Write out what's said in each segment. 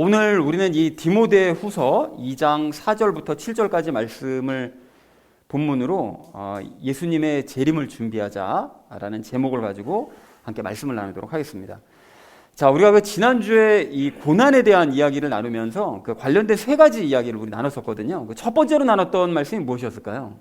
오늘 우리는 이 디모데후서 2장 4절부터 7절까지 말씀을 본문으로 예수님의 재림을 준비하자라는 제목을 가지고 함께 말씀을 나누도록 하겠습니다. 자, 우리가 지난주에 이 고난에 대한 이야기를 나누면서 그 관련된 세 가지 이야기를 우리 나눴었거든요. 첫 번째로 나눴던 말씀이 무엇이었을까요?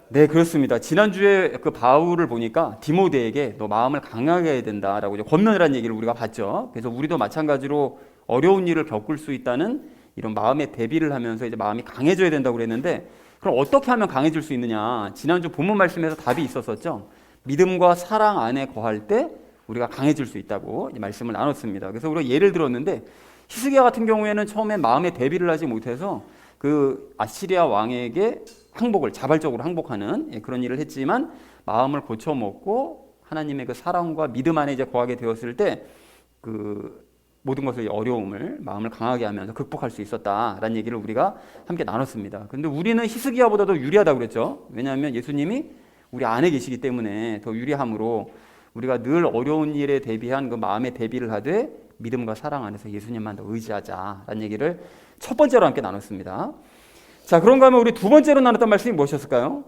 네, 그렇습니다. 지난주에 그 바울을 보니까 디모데에게 너 마음을 강하게 해야 된다라고 권면이라는 얘기를 우리가 봤죠. 그래서 우리도 마찬가지로 어려운 일을 겪을 수 있다는 이런 마음의 대비를 하면서 이제 마음이 강해져야 된다고 그랬는데, 그럼 어떻게 하면 강해질 수 있느냐? 지난주 본문 말씀에서 답이 있었었죠. 믿음과 사랑 안에 거할 때 우리가 강해질 수 있다고 말씀을 나눴습니다. 그래서 우리가 예를 들었는데, 히스기야 같은 경우에는 처음에 마음의 대비를 하지 못해서 그 아시리아 왕에게 자발적으로 항복하는 그런 일을 했지만, 마음을 고쳐먹고 하나님의 그 사랑과 믿음 안에 이제 거하게 되었을 때 그 모든 것을 어려움을 마음을 강하게 하면서 극복할 수 있었다라는 얘기를 우리가 함께 나눴습니다. 그런데 우리는 히스기야보다도 유리하다고 그랬죠. 왜냐하면 예수님이 우리 안에 계시기 때문에 더 유리함으로 우리가 늘 어려운 일에 대비한 그 마음의 대비를 하되 믿음과 사랑 안에서 예수님만 더 의지하자라는 얘기를 첫 번째로 함께 나눴습니다. 자, 그런가 하면 우리 두 번째로 나눴던 말씀이 무엇이었을까요?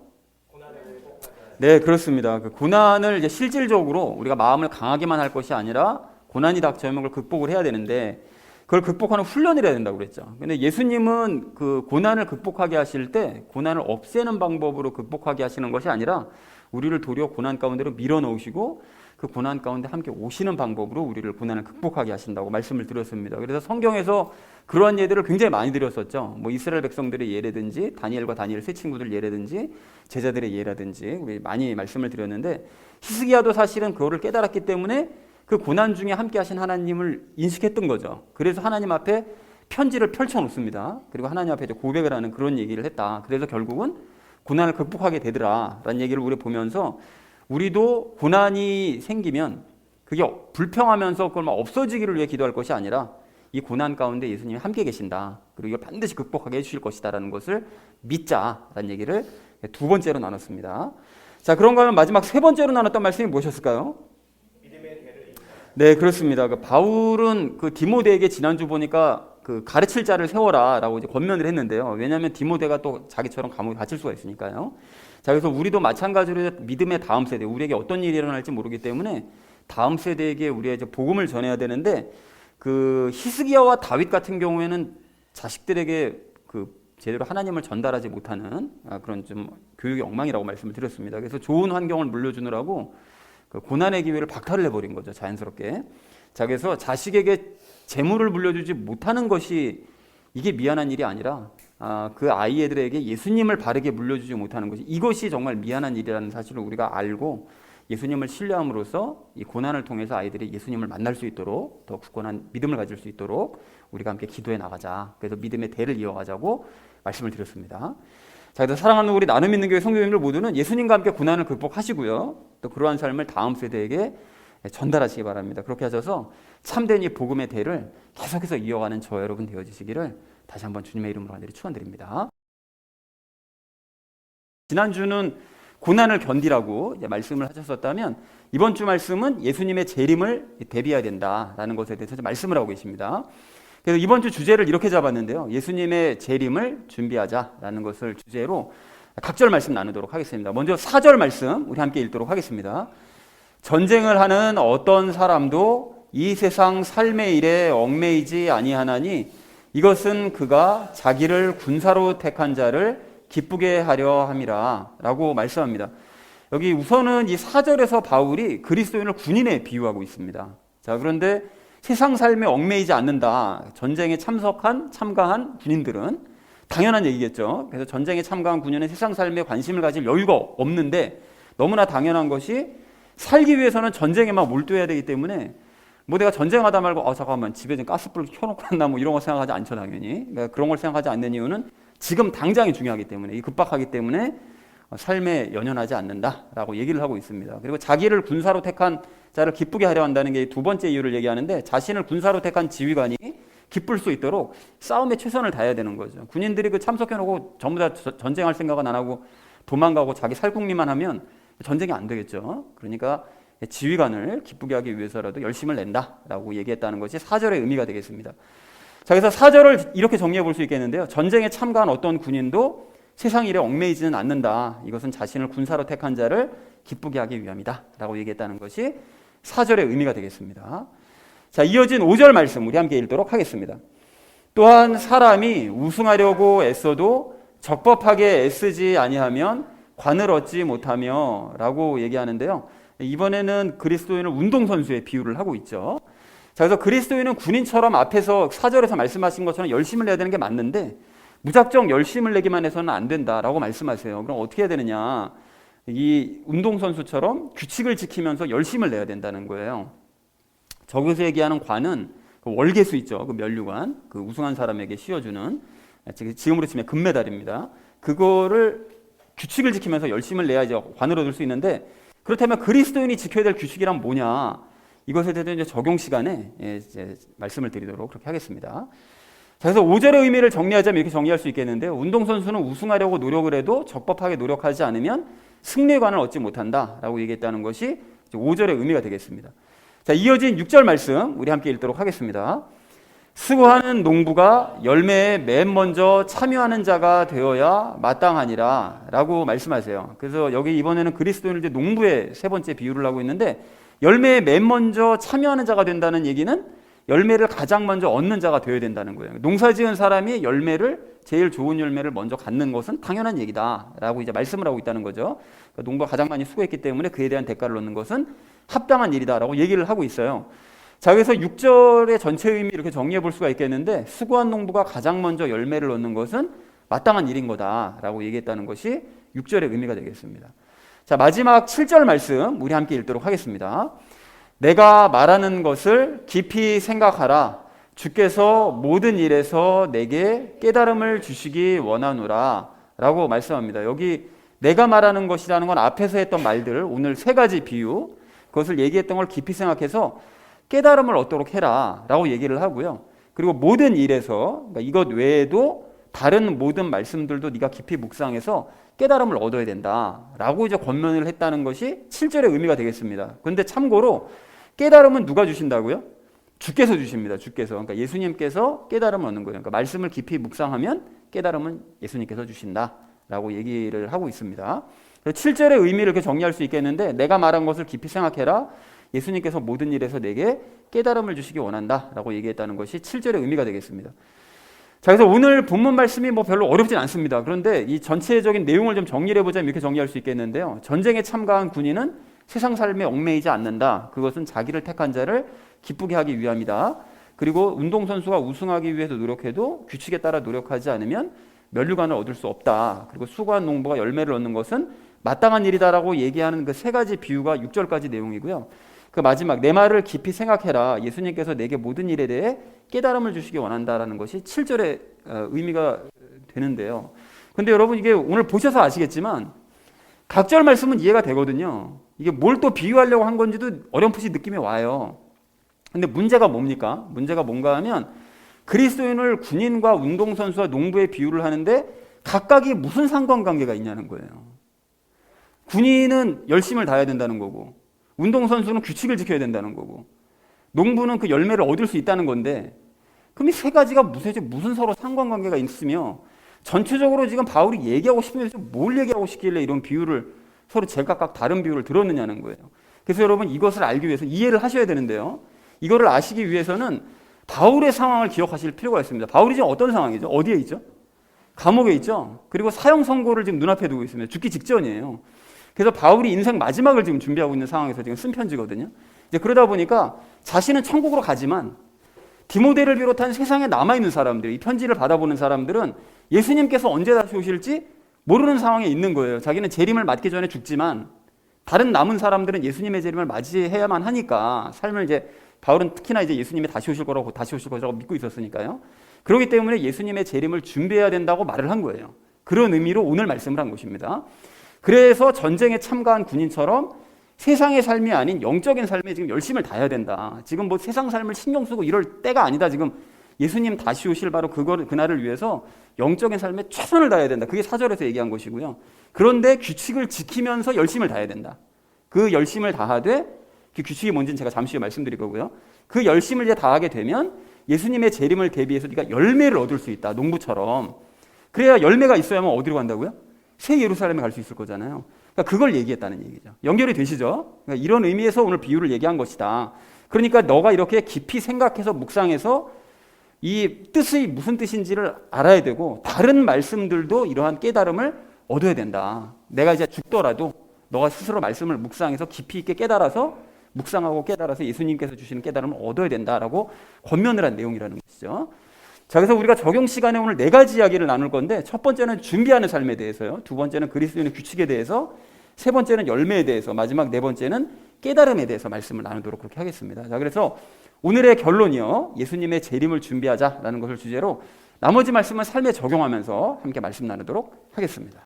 네, 그렇습니다. 그 고난을 이제 실질적으로 우리가 마음을 강하게만 할 것이 아니라 고난이 닥쳐오면 그걸 극복을 해야 되는데, 그걸 극복하는 훈련을 해야 된다고 그랬죠. 근데 예수님은 그 고난을 극복하게 하실 때 고난을 없애는 방법으로 극복하게 하시는 것이 아니라 우리를 도리어 고난 가운데로 밀어넣으시고 그 고난 가운데 함께 오시는 방법으로 우리를 고난을 극복하게 하신다고 말씀을 드렸습니다. 그래서 성경에서 그러한 예들을 굉장히 많이 드렸었죠. 뭐 이스라엘 백성들의 예라든지 다니엘과 다니엘 세 친구들 예라든지 제자들의 예라든지 우리 많이 말씀을 드렸는데, 히스기야도 사실은 그거를 깨달았기 때문에 그 고난 중에 함께 하신 하나님을 인식했던 거죠. 그래서 하나님 앞에 편지를 펼쳐 놓습니다. 그리고 하나님 앞에 이제 고백을 하는 그런 얘기를 했다. 그래서 결국은 고난을 극복하게 되더라 라는 얘기를 우리 보면서, 우리도 고난이 생기면 그게 불평하면서 그걸 막 없어지기를 위해 기도할 것이 아니라 이 고난 가운데 예수님이 함께 계신다, 그리고 이걸 반드시 극복하게 해주실 것이다 라는 것을 믿자라는 얘기를 두 번째로 나눴습니다. 자, 그런가 하면 마지막 세 번째로 나눴던 말씀이 무엇이었을까요? 네, 그렇습니다. 그 바울은 그 디모데에게 지난주 보니까 그 가르칠 자를 세워라 라고 이제 권면을 했는데요. 왜냐하면 디모데가 또 자기처럼 감옥에 갇힐 수가 있으니까요. 자, 그래서 우리도 마찬가지로 믿음의 다음 세대, 우리에게 어떤 일이 일어날지 모르기 때문에 다음 세대에게 우리가 이제 복음을 전해야 되는데, 그 히스기야와 다윗 같은 경우에는 자식들에게 그 제대로 하나님을 전달하지 못하는 그런 좀 교육의 엉망이라고 말씀을 드렸습니다. 그래서 좋은 환경을 물려주느라고 그 고난의 기회를 박탈을 해버린 거죠, 자연스럽게. 자, 그래서 자식에게 재물을 물려주지 못하는 것이 이게 미안한 일이 아니라 그 아이들에게 예수님을 바르게 물려주지 못하는 것이, 이것이 정말 미안한 일이라는 사실을 우리가 알고 예수님을 신뢰함으로써 이 고난을 통해서 아이들이 예수님을 만날 수 있도록 더 굳건한 믿음을 가질 수 있도록 우리가 함께 기도해 나가자. 그래서 믿음의 대를 이어가자고 말씀을 드렸습니다. 자, 그래서 사랑하는 우리 나눔 있는 교회 성도님들 모두는 예수님과 함께 고난을 극복하시고요, 또 그러한 삶을 다음 세대에게 전달하시기 바랍니다. 그렇게 하셔서 참된 이 복음의 대를 계속해서 이어가는 저와 여러분 되어주시기를 다시 한번 주님의 이름으로 간절히 축원드립니다. 지난주는 고난을 견디라고 이제 말씀을 하셨었다면, 이번 주 말씀은 예수님의 재림을 대비해야 된다라는 것에 대해서 말씀을 하고 계십니다. 그래서 이번 주 주제를 이렇게 잡았는데요. 예수님의 재림을 준비하자라는 것을 주제로 각절 말씀 나누도록 하겠습니다. 먼저 4절 말씀 우리 함께 읽도록 하겠습니다. 전쟁을 하는 어떤 사람도 이 세상 삶의 일에 얽매이지 아니하나니 이것은 그가 자기를 군사로 택한 자를 기쁘게 하려 함이라 라고 말씀합니다. 여기 우선은 이 4절에서 바울이 그리스도인을 군인에 비유하고 있습니다. 자, 그런데 세상 삶에 얽매이지 않는다, 전쟁에 참가한 군인들은 당연한 얘기겠죠. 그래서 전쟁에 참가한 군인은 세상 삶에 관심을 가질 여유가 없는데, 너무나 당연한 것이 살기 위해서는 전쟁에만 몰두해야 되기 때문에 뭐 내가 전쟁하다 말고 잠깐만 집에 좀 가스불 켜놓고 왔나 뭐 이런 거 생각하지 않죠, 당연히. 그러니까 그런 걸 생각하지 않는 이유는 지금 당장이 중요하기 때문에, 급박하기 때문에 삶에 연연하지 않는다라고 얘기를 하고 있습니다. 그리고 자기를 군사로 택한 자를 기쁘게 하려 한다는 게 두 번째 이유를 얘기하는데, 자신을 군사로 택한 지휘관이 기쁠 수 있도록 싸움에 최선을 다해야 되는 거죠. 군인들이 그 참석해놓고 전부 다 전쟁할 생각은 안 하고 도망가고 자기 살궁리만 하면 전쟁이 안 되겠죠. 그러니까 지휘관을 기쁘게 하기 위해서라도 열심을 낸다라고 얘기했다는 것이 4절의 의미가 되겠습니다. 자, 그래서 4절을 이렇게 정리해 볼 수 있겠는데요. 전쟁에 참가한 어떤 군인도 세상 일에 얽매이지는 않는다. 이것은 자신을 군사로 택한 자를 기쁘게 하기 위함이다 라고 얘기했다는 것이 4절의 의미가 되겠습니다. 자, 이어진 5절 말씀 우리 함께 읽도록 하겠습니다. 또한 사람이 우승하려고 애써도 적법하게 애쓰지 아니하면 관을 얻지 못하며 라고 얘기하는데요. 이번에는 그리스도인을 운동선수에 비유를 하고 있죠. 자, 그래서 그리스도인은 군인처럼 앞에서 4절에서 말씀하신 것처럼 열심을 내야 되는 게 맞는데 무작정 열심을 내기만 해서는 안 된다라고 말씀하세요. 그럼 어떻게 해야 되느냐? 이 운동선수처럼 규칙을 지키면서 열심을 내야 된다는 거예요. 저기서 얘기하는 관은 그 월계수 있죠. 그 면류관, 그 우승한 사람에게 씌워주는, 지금으로 치면 금메달입니다. 그거를 규칙을 지키면서 열심을 내야 이제 관을 얻을 수 있는데, 그렇다면 그리스도인이 지켜야 될 규칙이란 뭐냐? 이것에 대해서 이제 적용 시간에 이제 말씀을 드리도록 그렇게 하겠습니다. 자, 그래서 5절의 의미를 정리하자면 이렇게 정리할 수 있겠는데요. 운동선수는 우승하려고 노력을 해도 적법하게 노력하지 않으면 승리의 관을 얻지 못한다라고 얘기했다는 것이 5절의 의미가 되겠습니다. 자, 이어진 6절 말씀 우리 함께 읽도록 하겠습니다. 수고하는 농부가 열매에 맨 먼저 참여하는 자가 되어야 마땅하니라 라고 말씀하세요. 그래서 여기 이번에는 그리스도인을 이제 농부의 세 번째 비유를 하고 있는데, 열매에 맨 먼저 참여하는 자가 된다는 얘기는 열매를 가장 먼저 얻는 자가 되어야 된다는 거예요. 농사 지은 사람이 제일 좋은 열매를 먼저 갖는 것은 당연한 얘기다라고 이제 말씀을 하고 있다는 거죠. 그러니까 농부가 가장 많이 수고했기 때문에 그에 대한 대가를 얻는 것은 합당한 일이다라고 얘기를 하고 있어요. 자, 그래서 6절의 전체 의미 이렇게 정리해 볼 수가 있겠는데, 수고한 농부가 가장 먼저 열매를 얻는 것은 마땅한 일인 거다라고 얘기했다는 것이 6절의 의미가 되겠습니다. 자, 마지막 7절 말씀 우리 함께 읽도록 하겠습니다. 내가 말하는 것을 깊이 생각하라. 주께서 모든 일에서 내게 깨달음을 주시기 원하노라 라고 말씀합니다. 여기 내가 말하는 것이라는 건 앞에서 했던 말들, 오늘 세 가지 비유, 그것을 얘기했던 걸 깊이 생각해서 깨달음을 얻도록 해라 라고 얘기를 하고요. 그리고 모든 일에서, 그러니까 이것 외에도 다른 모든 말씀들도 네가 깊이 묵상해서 깨달음을 얻어야 된다 라고 이제 권면을 했다는 것이 7절의 의미가 되겠습니다. 그런데 참고로 깨달음은 누가 주신다고요? 주께서 주십니다. 주께서. 그러니까 예수님께서 깨달음을 얻는 거예요. 그러니까 말씀을 깊이 묵상하면 깨달음은 예수님께서 주신다 라고 얘기를 하고 있습니다. 7절의 의미를 이렇게 정리할 수 있겠는데, 내가 말한 것을 깊이 생각해라. 예수님께서 모든 일에서 내게 깨달음을 주시기 원한다 라고 얘기했다는 것이 7절의 의미가 되겠습니다. 자, 그래서 오늘 본문 말씀이 별로 어렵진 않습니다. 그런데 이 전체적인 내용을 좀 정리를 해보자면 이렇게 정리할 수 있겠는데요. 전쟁에 참가한 군인은 세상 삶에 얽매이지 않는다. 그것은 자기를 택한 자를 기쁘게 하기 위함이다. 그리고 운동선수가 우승하기 위해서 노력해도 규칙에 따라 노력하지 않으면 면류관을 얻을 수 없다. 그리고 수고한 농부가 열매를 얻는 것은 마땅한 일이다라고 얘기하는 그 세 가지 비유가 6절까지 내용이고요. 그 마지막 내 말을 깊이 생각해라. 예수님께서 내게 모든 일에 대해 깨달음을 주시기 원한다라는 것이 7절의 의미가 되는데요. 근데 여러분, 이게 오늘 보셔서 아시겠지만 각절 말씀은 이해가 되거든요. 이게 뭘 또 비유하려고 한 건지도 어렴풋이 느낌이 와요. 근데 문제가 뭡니까? 문제가 뭔가 하면 그리스도인을 군인과 운동선수와 농부의 비유를 하는데 각각이 무슨 상관관계가 있냐는 거예요. 군인은 열심을 다해야 된다는 거고, 운동선수는 규칙을 지켜야 된다는 거고, 농부는 그 열매를 얻을 수 있다는 건데, 그럼 이 세 가지가 무슨 서로 상관관계가 있으며 전체적으로 지금 바울이 얘기하고 싶으면서 뭘 얘기하고 싶길래 이런 비유를 서로 제각각 다른 비유를 들었느냐는 거예요. 그래서 여러분, 이것을 알기 위해서 이해를 하셔야 되는데요. 이거를 아시기 위해서는 바울의 상황을 기억하실 필요가 있습니다. 바울이 지금 어떤 상황이죠? 어디에 있죠? 감옥에 있죠. 그리고 사형 선고를 지금 눈앞에 두고 있습니다. 죽기 직전이에요. 그래서 바울이 인생 마지막을 지금 준비하고 있는 상황에서 지금 쓴 편지거든요. 이제 그러다 보니까 자신은 천국으로 가지만 디모데를 비롯한 세상에 남아있는 사람들, 이 편지를 받아보는 사람들은 예수님께서 언제 다시 오실지 모르는 상황에 있는 거예요. 자기는 재림을 맞기 전에 죽지만 다른 남은 사람들은 예수님의 재림을 맞이해야만 하니까 삶을 이제 바울은 특히나 이제 예수님이 다시 오실 거라고 믿고 있었으니까요. 그렇기 때문에 예수님의 재림을 준비해야 된다고 말을 한 거예요. 그런 의미로 오늘 말씀을 한 것입니다. 그래서 전쟁에 참가한 군인처럼 세상의 삶이 아닌 영적인 삶에 지금 열심을 다해야 된다. 지금 세상 삶을 신경 쓰고 이럴 때가 아니다. 지금 예수님 다시 오실 바로 그날을 위해서 영적인 삶에 최선을 다해야 된다. 그게 4절에서 얘기한 것이고요. 그런데 규칙을 지키면서 열심을 다해야 된다. 그 열심을 다하되 그 규칙이 뭔지는 제가 잠시 후에 말씀드릴 거고요. 그 열심을 이제 다하게 되면 예수님의 재림을 대비해서 네가 열매를 얻을 수 있다. 농부처럼. 그래야 열매가 있어야만 어디로 간다고요? 새 예루살렘에 갈 수 있을 거잖아요. 그러니까 그걸 얘기했다는 얘기죠. 연결이 되시죠? 그러니까 이런 의미에서 오늘 비유를 얘기한 것이다. 그러니까 너가 이렇게 깊이 생각해서 묵상해서 이 뜻이 무슨 뜻인지를 알아야 되고 다른 말씀들도 이러한 깨달음을 얻어야 된다. 내가 이제 죽더라도 너가 스스로 말씀을 묵상해서 깊이 있게 깨달아서 묵상하고 깨달아서 예수님께서 주시는 깨달음을 얻어야 된다라고 권면을 한 내용이라는 것이죠. 자, 그래서 우리가 적용 시간에 오늘 4가지 이야기를 나눌 건데 첫 번째는 준비하는 삶에 대해서요. 두 번째는 그리스도인의 규칙에 대해서, 세 번째는 열매에 대해서, 마지막 4번째는 깨달음에 대해서 말씀을 나누도록 그렇게 하겠습니다. 자, 그래서 오늘의 결론이요. 예수님의 재림을 준비하자라는 것을 주제로 나머지 말씀은 삶에 적용하면서 함께 말씀 나누도록 하겠습니다.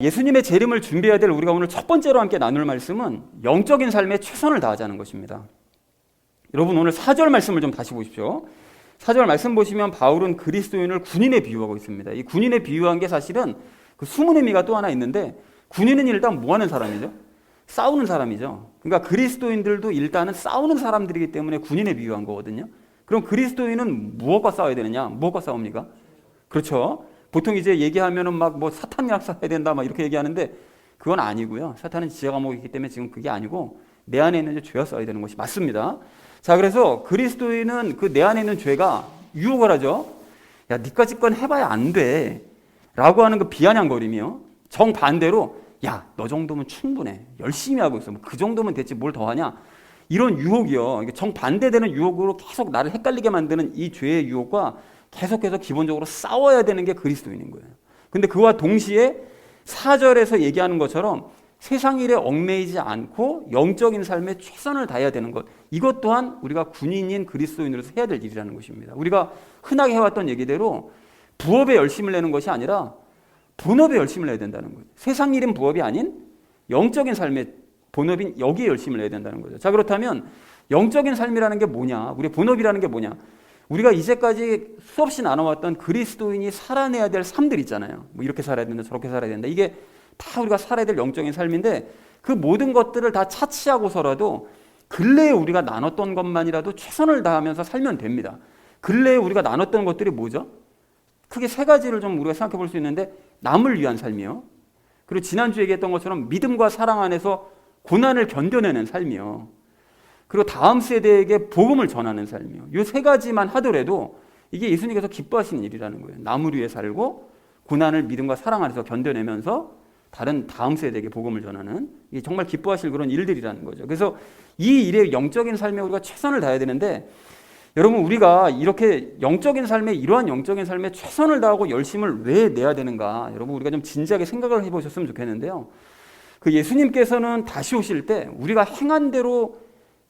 예수님의 재림을 준비해야 될 우리가 오늘 첫 번째로 함께 나눌 말씀은 영적인 삶에 최선을 다하자는 것입니다. 여러분 오늘 4절 말씀을 좀 다시 보십시오. 4절 말씀 보시면 바울은 그리스도인을 군인에 비유하고 있습니다. 이 군인에 비유한 게 사실은 그 숨은 의미가 또 하나 있는데 군인은 일단 뭐 하는 사람이죠? 싸우는 사람이죠. 그러니까 그리스도인들도 일단은 싸우는 사람들이기 때문에 군인에 비유한 거거든요. 그럼 그리스도인은 무엇과 싸워야 되느냐? 무엇과 싸웁니까? 그렇죠. 보통 이제 얘기하면은 막 뭐 사탄이랑 싸워야 된다 막 이렇게 얘기하는데 그건 아니고요. 사탄은 지하 감옥이기 때문에 지금 그게 아니고 내 안에 있는 죄와 싸워야 되는 것이 맞습니다. 자, 그래서 그리스도인은 그 내 안에 있는 죄가 유혹을 하죠. 야, 니까짓 건 해봐야 안 돼 라고 하는 그 비아냥거리며 정반대로 야, 너 정도면 충분해. 열심히 하고 있어. 뭐 그 정도면 됐지 뭘 더 하냐. 이런 유혹이요. 정반대되는 유혹으로 계속 나를 헷갈리게 만드는 이 죄의 유혹과 계속해서 기본적으로 싸워야 되는 게 그리스도인인 거예요. 근데 그와 동시에 4절에서 얘기하는 것처럼 세상 일에 얽매이지 않고 영적인 삶에 최선을 다해야 되는 것. 이것 또한 우리가 군인인 그리스도인으로서 해야 될 일이라는 것입니다. 우리가 흔하게 해왔던 얘기대로 부업에 열심을 내는 것이 아니라 본업에 열심을 내야 된다는 거예요. 세상 일인 부업이 아닌 영적인 삶의 본업인 여기에 열심을 내야 된다는 거죠. 자, 그렇다면 영적인 삶이라는 게 뭐냐? 우리의 본업이라는 게 뭐냐? 우리가 이제까지 수없이 나눠왔던 그리스도인이 살아내야 될 삶들 있잖아요. 뭐 이렇게 살아야 된다, 저렇게 살아야 된다. 이게 다 우리가 살아야 될 영적인 삶인데 그 모든 것들을 다 차치하고서라도 근래에 우리가 나눴던 것만이라도 최선을 다하면서 살면 됩니다. 근래에 우리가 나눴던 것들이 뭐죠? 크게 3가지를 좀 우리가 생각해 볼 수 있는데 남을 위한 삶이요. 그리고 지난주에 얘기했던 것처럼 믿음과 사랑 안에서 고난을 견뎌내는 삶이요. 그리고 다음 세대에게 복음을 전하는 삶이요. 이 3가지만 하더라도 이게 예수님께서 기뻐하시는 일이라는 거예요. 남을 위해 살고 고난을 믿음과 사랑 안에서 견뎌내면서 다른 다음 세대에게 복음을 전하는 이게 정말 기뻐하실 그런 일들이라는 거죠. 그래서 이 일에 영적인 삶에 우리가 최선을 다해야 되는데 여러분 우리가 이렇게 영적인 삶에 이러한 영적인 삶에 최선을 다하고 열심을 왜 내야 되는가? 여러분 우리가 좀 진지하게 생각을 해보셨으면 좋겠는데요. 그 예수님께서는 다시 오실 때 우리가 행한 대로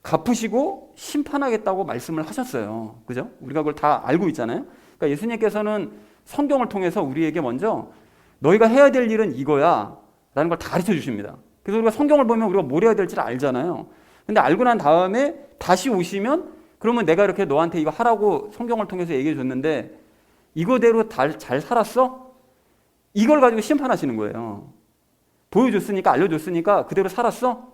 갚으시고 심판하겠다고 말씀을 하셨어요. 그죠? 우리가 그걸 다 알고 있잖아요. 그러니까 예수님께서는 성경을 통해서 우리에게 먼저 너희가 해야 될 일은 이거야 라는 걸 다 가르쳐 주십니다. 그래서 우리가 성경을 보면 우리가 뭘 해야 될지를 알잖아요. 근데 알고 난 다음에 다시 오시면 그러면 내가 이렇게 너한테 이거 하라고 성경을 통해서 얘기해 줬는데 이거대로 잘 살았어? 이걸 가지고 심판하시는 거예요. 보여줬으니까 알려줬으니까 그대로 살았어?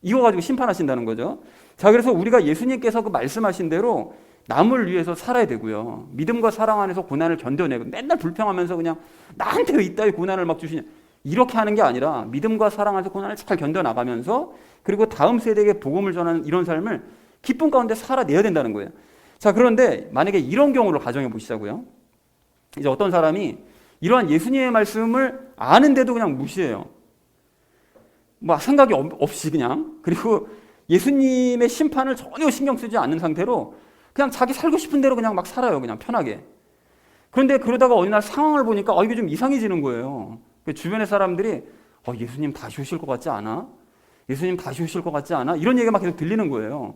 이거 가지고 심판하신다는 거죠. 자, 그래서 우리가 예수님께서 그 말씀하신 대로 남을 위해서 살아야 되고요. 믿음과 사랑 안에서 고난을 견뎌내고 맨날 불평하면서 그냥 나한테 왜 이따위 고난을 막 주시냐. 이렇게 하는 게 아니라 믿음과 사랑 안에서 고난을 잘 견뎌나가면서 그리고 다음 세대에게 복음을 전하는 이런 삶을 기쁨 가운데 살아내야 된다는 거예요. 자, 그런데 만약에 이런 경우를 가정해 보시자고요. 이제 어떤 사람이 이러한 예수님의 말씀을 아는데도 그냥 무시해요. 뭐 생각이 없이 그냥. 그리고 예수님의 심판을 전혀 신경 쓰지 않는 상태로 그냥 자기 살고 싶은 대로 그냥 막 살아요. 그냥 편하게. 그런데 그러다가 어느 날 상황을 보니까 이게 좀 이상해지는 거예요. 주변의 사람들이 예수님 다시 오실 것 같지 않아? 예수님 다시 오실 것 같지 않아? 이런 얘기가 막 계속 들리는 거예요.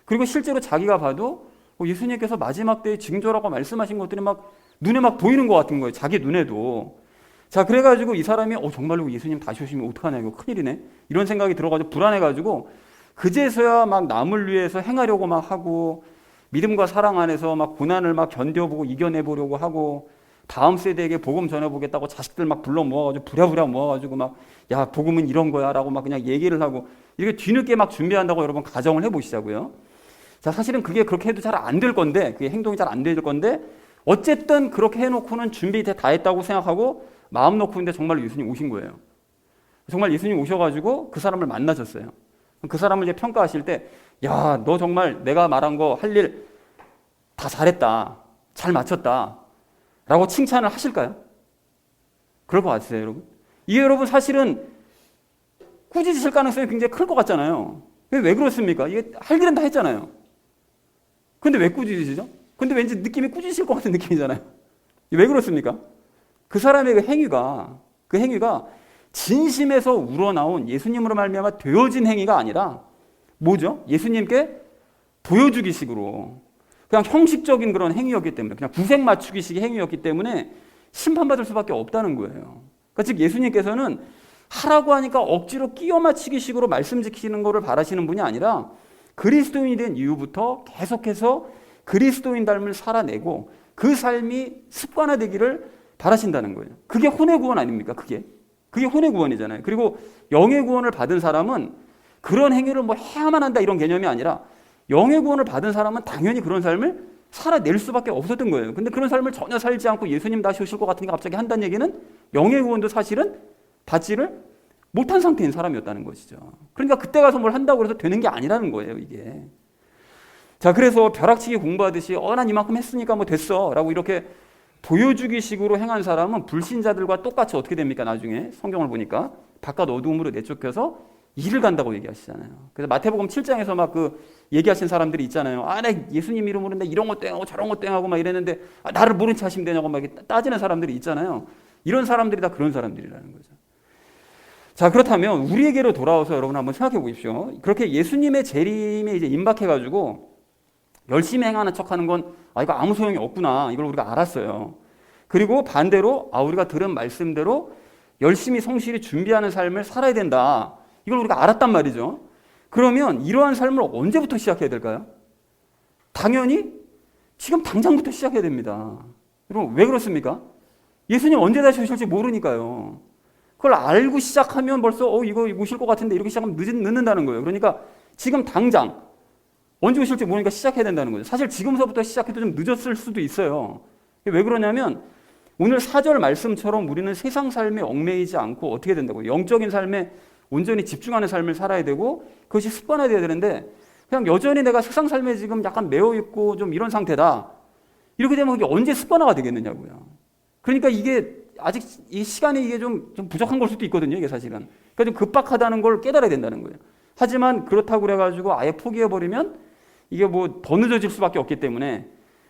그리고 실제로 자기가 봐도 예수님께서 마지막 때에 징조라고 말씀하신 것들이 막 눈에 막 보이는 것 같은 거예요. 자기 눈에도. 자, 그래가지고 이 사람이 정말로 예수님 다시 오시면 어떡하냐, 이거 큰일이네. 이런 생각이 들어가지고 불안해가지고 그제서야 막 남을 위해서 행하려고 막 하고 믿음과 사랑 안에서 막 고난을 막 견뎌보고 이겨내보려고 하고 다음 세대에게 복음 전해보겠다고 자식들 막 불러 모아가지고 부랴부랴 모아가지고 막 야 복음은 이런 거야 라고 막 그냥 얘기를 하고 이렇게 뒤늦게 막 준비한다고 여러분 가정을 해보시자고요. 자, 사실은 그게 그렇게 해도 잘 안 될 건데, 그게 행동이 잘 안 될 건데, 어쨌든 그렇게 해놓고는 준비 다 했다고 생각하고 마음 놓고 있는데 정말 예수님 오신 거예요. 정말 예수님 오셔가지고 그 사람을 만나셨어요. 그 사람을 이제 평가하실 때, 야, 너 정말 내가 말한 거 할 일 다 잘했다, 잘 맞췄다 라고 칭찬을 하실까요? 그럴 것 같으세요, 여러분? 이게 여러분 사실은 꾸짖으실 가능성이 굉장히 클 것 같잖아요. 왜 그렇습니까? 이게 할 일은 다 했잖아요. 근데 왜 꾸짖으시죠? 근데 왠지 느낌이 꾸짖으실 것 같은 느낌이잖아요. 왜 그렇습니까? 그 사람의 그 행위가 진심에서 우러나온 예수님으로 말미암아 되어진 행위가 아니라 뭐죠? 예수님께 보여주기식으로 그냥 형식적인 그런 행위였기 때문에 그냥 구색 맞추기식의 행위였기 때문에 심판받을 수밖에 없다는 거예요. 그러니까 즉 예수님께서는 하라고 하니까 억지로 끼워 맞추기식으로 말씀 지키는 것을 바라시는 분이 아니라 그리스도인이 된 이후부터 계속해서 그리스도인 닮을 살아내고 그 삶이 습관화되기를 바라신다는 거예요. 그게 혼의 구원 아닙니까? 그게 혼의 구원이잖아요. 그리고 영의 구원을 받은 사람은 그런 행위를 뭐 해야만 한다 이런 개념이 아니라 영의 구원을 받은 사람은 당연히 그런 삶을 살아낼 수밖에 없었던 거예요. 근데 그런 삶을 전혀 살지 않고 예수님 다시 오실 것 같으니까 갑자기 한다는 얘기는 영의 구원도 사실은 받지를 못한 상태인 사람이었다는 것이죠. 그러니까 그때 가서 뭘 한다고 해서 되는 게 아니라는 거예요, 이게. 자, 그래서 벼락치기 공부하듯이 난 이만큼 했으니까 뭐 됐어 라고 이렇게 보여주기 식으로 행한 사람은 불신자들과 똑같이 어떻게 됩니까? 나중에 성경을 보니까 바깥 어두움으로 내쫓겨서 일을 간다고 얘기하시잖아요. 그래서 마태복음 7장에서 막 그 얘기하신 사람들이 있잖아요. 나 예수님 이름으로 나 이런 거 땡하고 저런 거 땡하고 막 이랬는데 나를 모른 체 하시면 되냐고 막 따지는 사람들이 있잖아요. 이런 사람들이 다 그런 사람들이라는 거죠. 자, 그렇다면 우리에게로 돌아와서 여러분 한번 생각해 보십시오. 그렇게 예수님의 재림에 이제 임박해가지고 열심히 행하는 척하는 건 이거 아무 소용이 없구나 이걸 우리가 알았어요. 그리고 반대로 우리가 들은 말씀대로 열심히 성실히 준비하는 삶을 살아야 된다. 이걸 우리가 알았단 말이죠. 그러면 이러한 삶을 언제부터 시작해야 될까요? 당연히 지금 당장부터 시작해야 됩니다. 여러분 왜 그렇습니까? 예수님 언제 다시 오실지 모르니까요. 그걸 알고 시작하면 벌써 이거 오실 것 같은데 이렇게 시작하면 늦는다는 거예요. 그러니까 지금 당장 언제 오실지 모르니까 시작해야 된다는 거죠. 사실 지금서부터 시작해도 좀 늦었을 수도 있어요. 왜 그러냐면 오늘 4절 말씀처럼 우리는 세상 삶에 얽매이지 않고 어떻게 된다고요? 영적인 삶에 온전히 집중하는 삶을 살아야 되고 그것이 습관화되어야 되는데 그냥 여전히 내가 세상 삶에 지금 약간 매여 있고 좀 이런 상태다. 이렇게 되면 그게 언제 습관화가 되겠느냐고요. 그러니까 이게 아직 이 시간이 이게 좀 부족한 걸 수도 있거든요. 이게 사실은. 그러니까 좀 급박하다는 걸 깨달아야 된다는 거예요. 하지만 그렇다고 그래가지고 아예 포기해버리면 이게 뭐 더 늦어질 수밖에 없기 때문에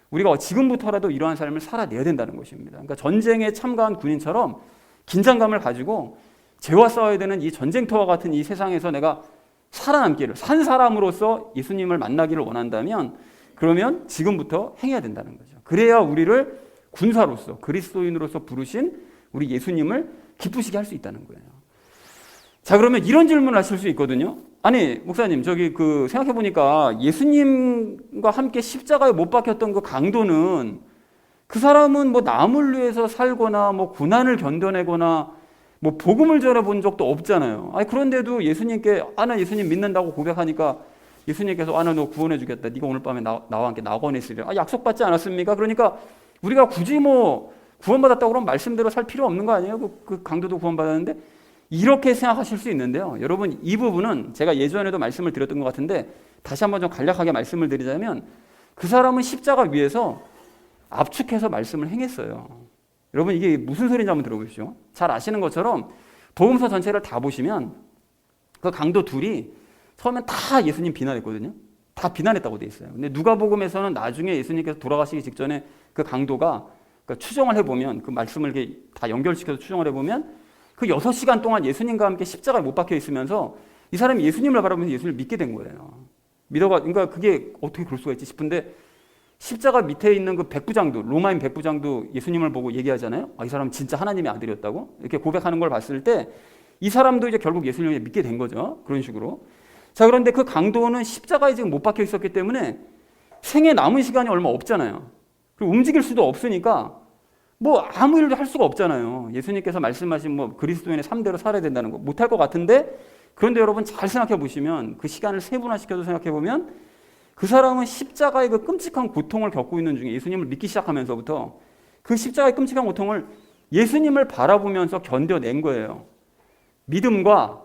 우리가 지금부터라도 이러한 삶을 살아내야 된다는 것입니다. 그러니까 전쟁에 참가한 군인처럼 긴장감을 가지고 죄와 싸워야 되는 이 전쟁터와 같은 이 세상에서 내가 살아남기를 산 사람으로서 예수님을 만나기를 원한다면 그러면 지금부터 행해야 된다는 거죠. 그래야 우리를 군사로서 그리스도인으로서 부르신 우리 예수님을 기쁘시게 할 수 있다는 거예요. 자, 그러면 이런 질문을 하실 수 있거든요. 아니 목사님 생각해 보니까 예수님과 함께 십자가에 못 박혔던 그 강도는 그 사람은 뭐 남을 위해서 살거나 뭐 고난을 견뎌내거나 뭐 복음을 전해본 적도 없잖아요. 그런데도 예수님께 나 예수님 믿는다고 고백하니까 예수님께서 나 너 구원해 주겠다. 네가 오늘 밤에 나와 함께 낙원에 있으리라. 약속받지 않았습니까? 그러니까 우리가 굳이 뭐 구원받았다고 그러면 말씀대로 살 필요 없는 거 아니에요? 그 강도도 구원받았는데 이렇게 생각하실 수 있는데요. 여러분 이 부분은 제가 예전에도 말씀을 드렸던 것 같은데 다시 한번 좀 간략하게 말씀을 드리자면 그 사람은 십자가 위에서 압축해서 말씀을 행했어요. 여러분 이게 무슨 소리인지 한번 들어보십시오. 잘 아시는 것처럼 복음서 전체를 다 보시면 그 강도 둘이 처음엔 다 예수님 비난했거든요. 다 비난했다고 돼 있어요. 근데 누가복음에서는 나중에 예수님께서 돌아가시기 직전에 그 강도가 추정을 해보면 그 말씀을 이렇게 다 연결시켜서 추정을 해보면 그 6시간 동안 예수님과 함께 십자가에 못 박혀 있으면서 이 사람이 예수님을 바라보면서 예수님을 믿게 된 거예요. 그러니까 그게 어떻게 그럴 수가 있지 싶은데 십자가 밑에 있는 그 백부장도 로마인 백부장도 예수님을 보고 얘기하잖아요. 이 사람은 진짜 하나님의 아들이었다고 이렇게 고백하는 걸 봤을 때 이 사람도 이제 결국 예수님을 믿게 된 거죠. 그런 식으로. 자, 그런데 그 강도는 십자가에 지금 못 박혀 있었기 때문에 생에 남은 시간이 얼마 없잖아요. 그리고 움직일 수도 없으니까 뭐 아무 일도 할 수가 없잖아요. 예수님께서 말씀하신 뭐 그리스도인의 3대로 살아야 된다는 거 못할 것 같은데, 그런데 여러분 잘 생각해 보시면 그 시간을 세분화시켜서 생각해 보면 그 사람은 십자가의 그 끔찍한 고통을 겪고 있는 중에, 예수님을 믿기 시작하면서부터 그 십자가의 끔찍한 고통을 예수님을 바라보면서 견뎌낸 거예요. 믿음과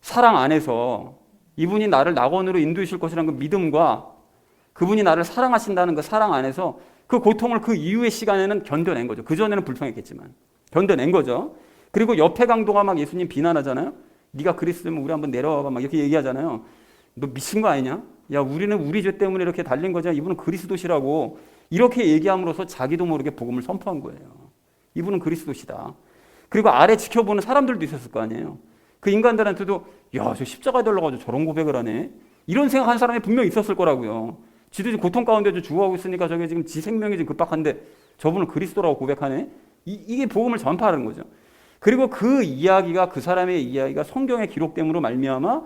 사랑 안에서 이분이 나를 낙원으로 인도하실 것이라는 그 믿음과 그분이 나를 사랑하신다는 그 사랑 안에서 그 고통을 그 이후의 시간에는 견뎌낸 거죠. 그전에는 불평했겠지만 견뎌낸 거죠. 그리고 옆에 강도가 막 예수님 비난하잖아요. 네가 그리스도면 우리 한번 내려와봐 막 이렇게 얘기하잖아요. 너 미친 거 아니냐? 야, 우리는 우리 죄 때문에 이렇게 달린 거잖아. 이분은 그리스도시라고 이렇게 얘기함으로써 자기도 모르게 복음을 선포한 거예요. 이분은 그리스도시다. 그리고 아래 지켜보는 사람들도 있었을 거 아니에요. 그 인간들한테도 야, 저 십자가에 달려가지고 저런 고백을 하네. 이런 생각한 사람이 분명히 있었을 거라고요. 지도 지금 고통 가운데 죽어가고 있으니까 저게 지금 지 생명이 지금 급박한데 저분은 그리스도라고 고백하네. 이게 복음을 전파하는 거죠. 그리고 그 이야기가, 그 사람의 이야기가 성경에 기록됨으로 말미암아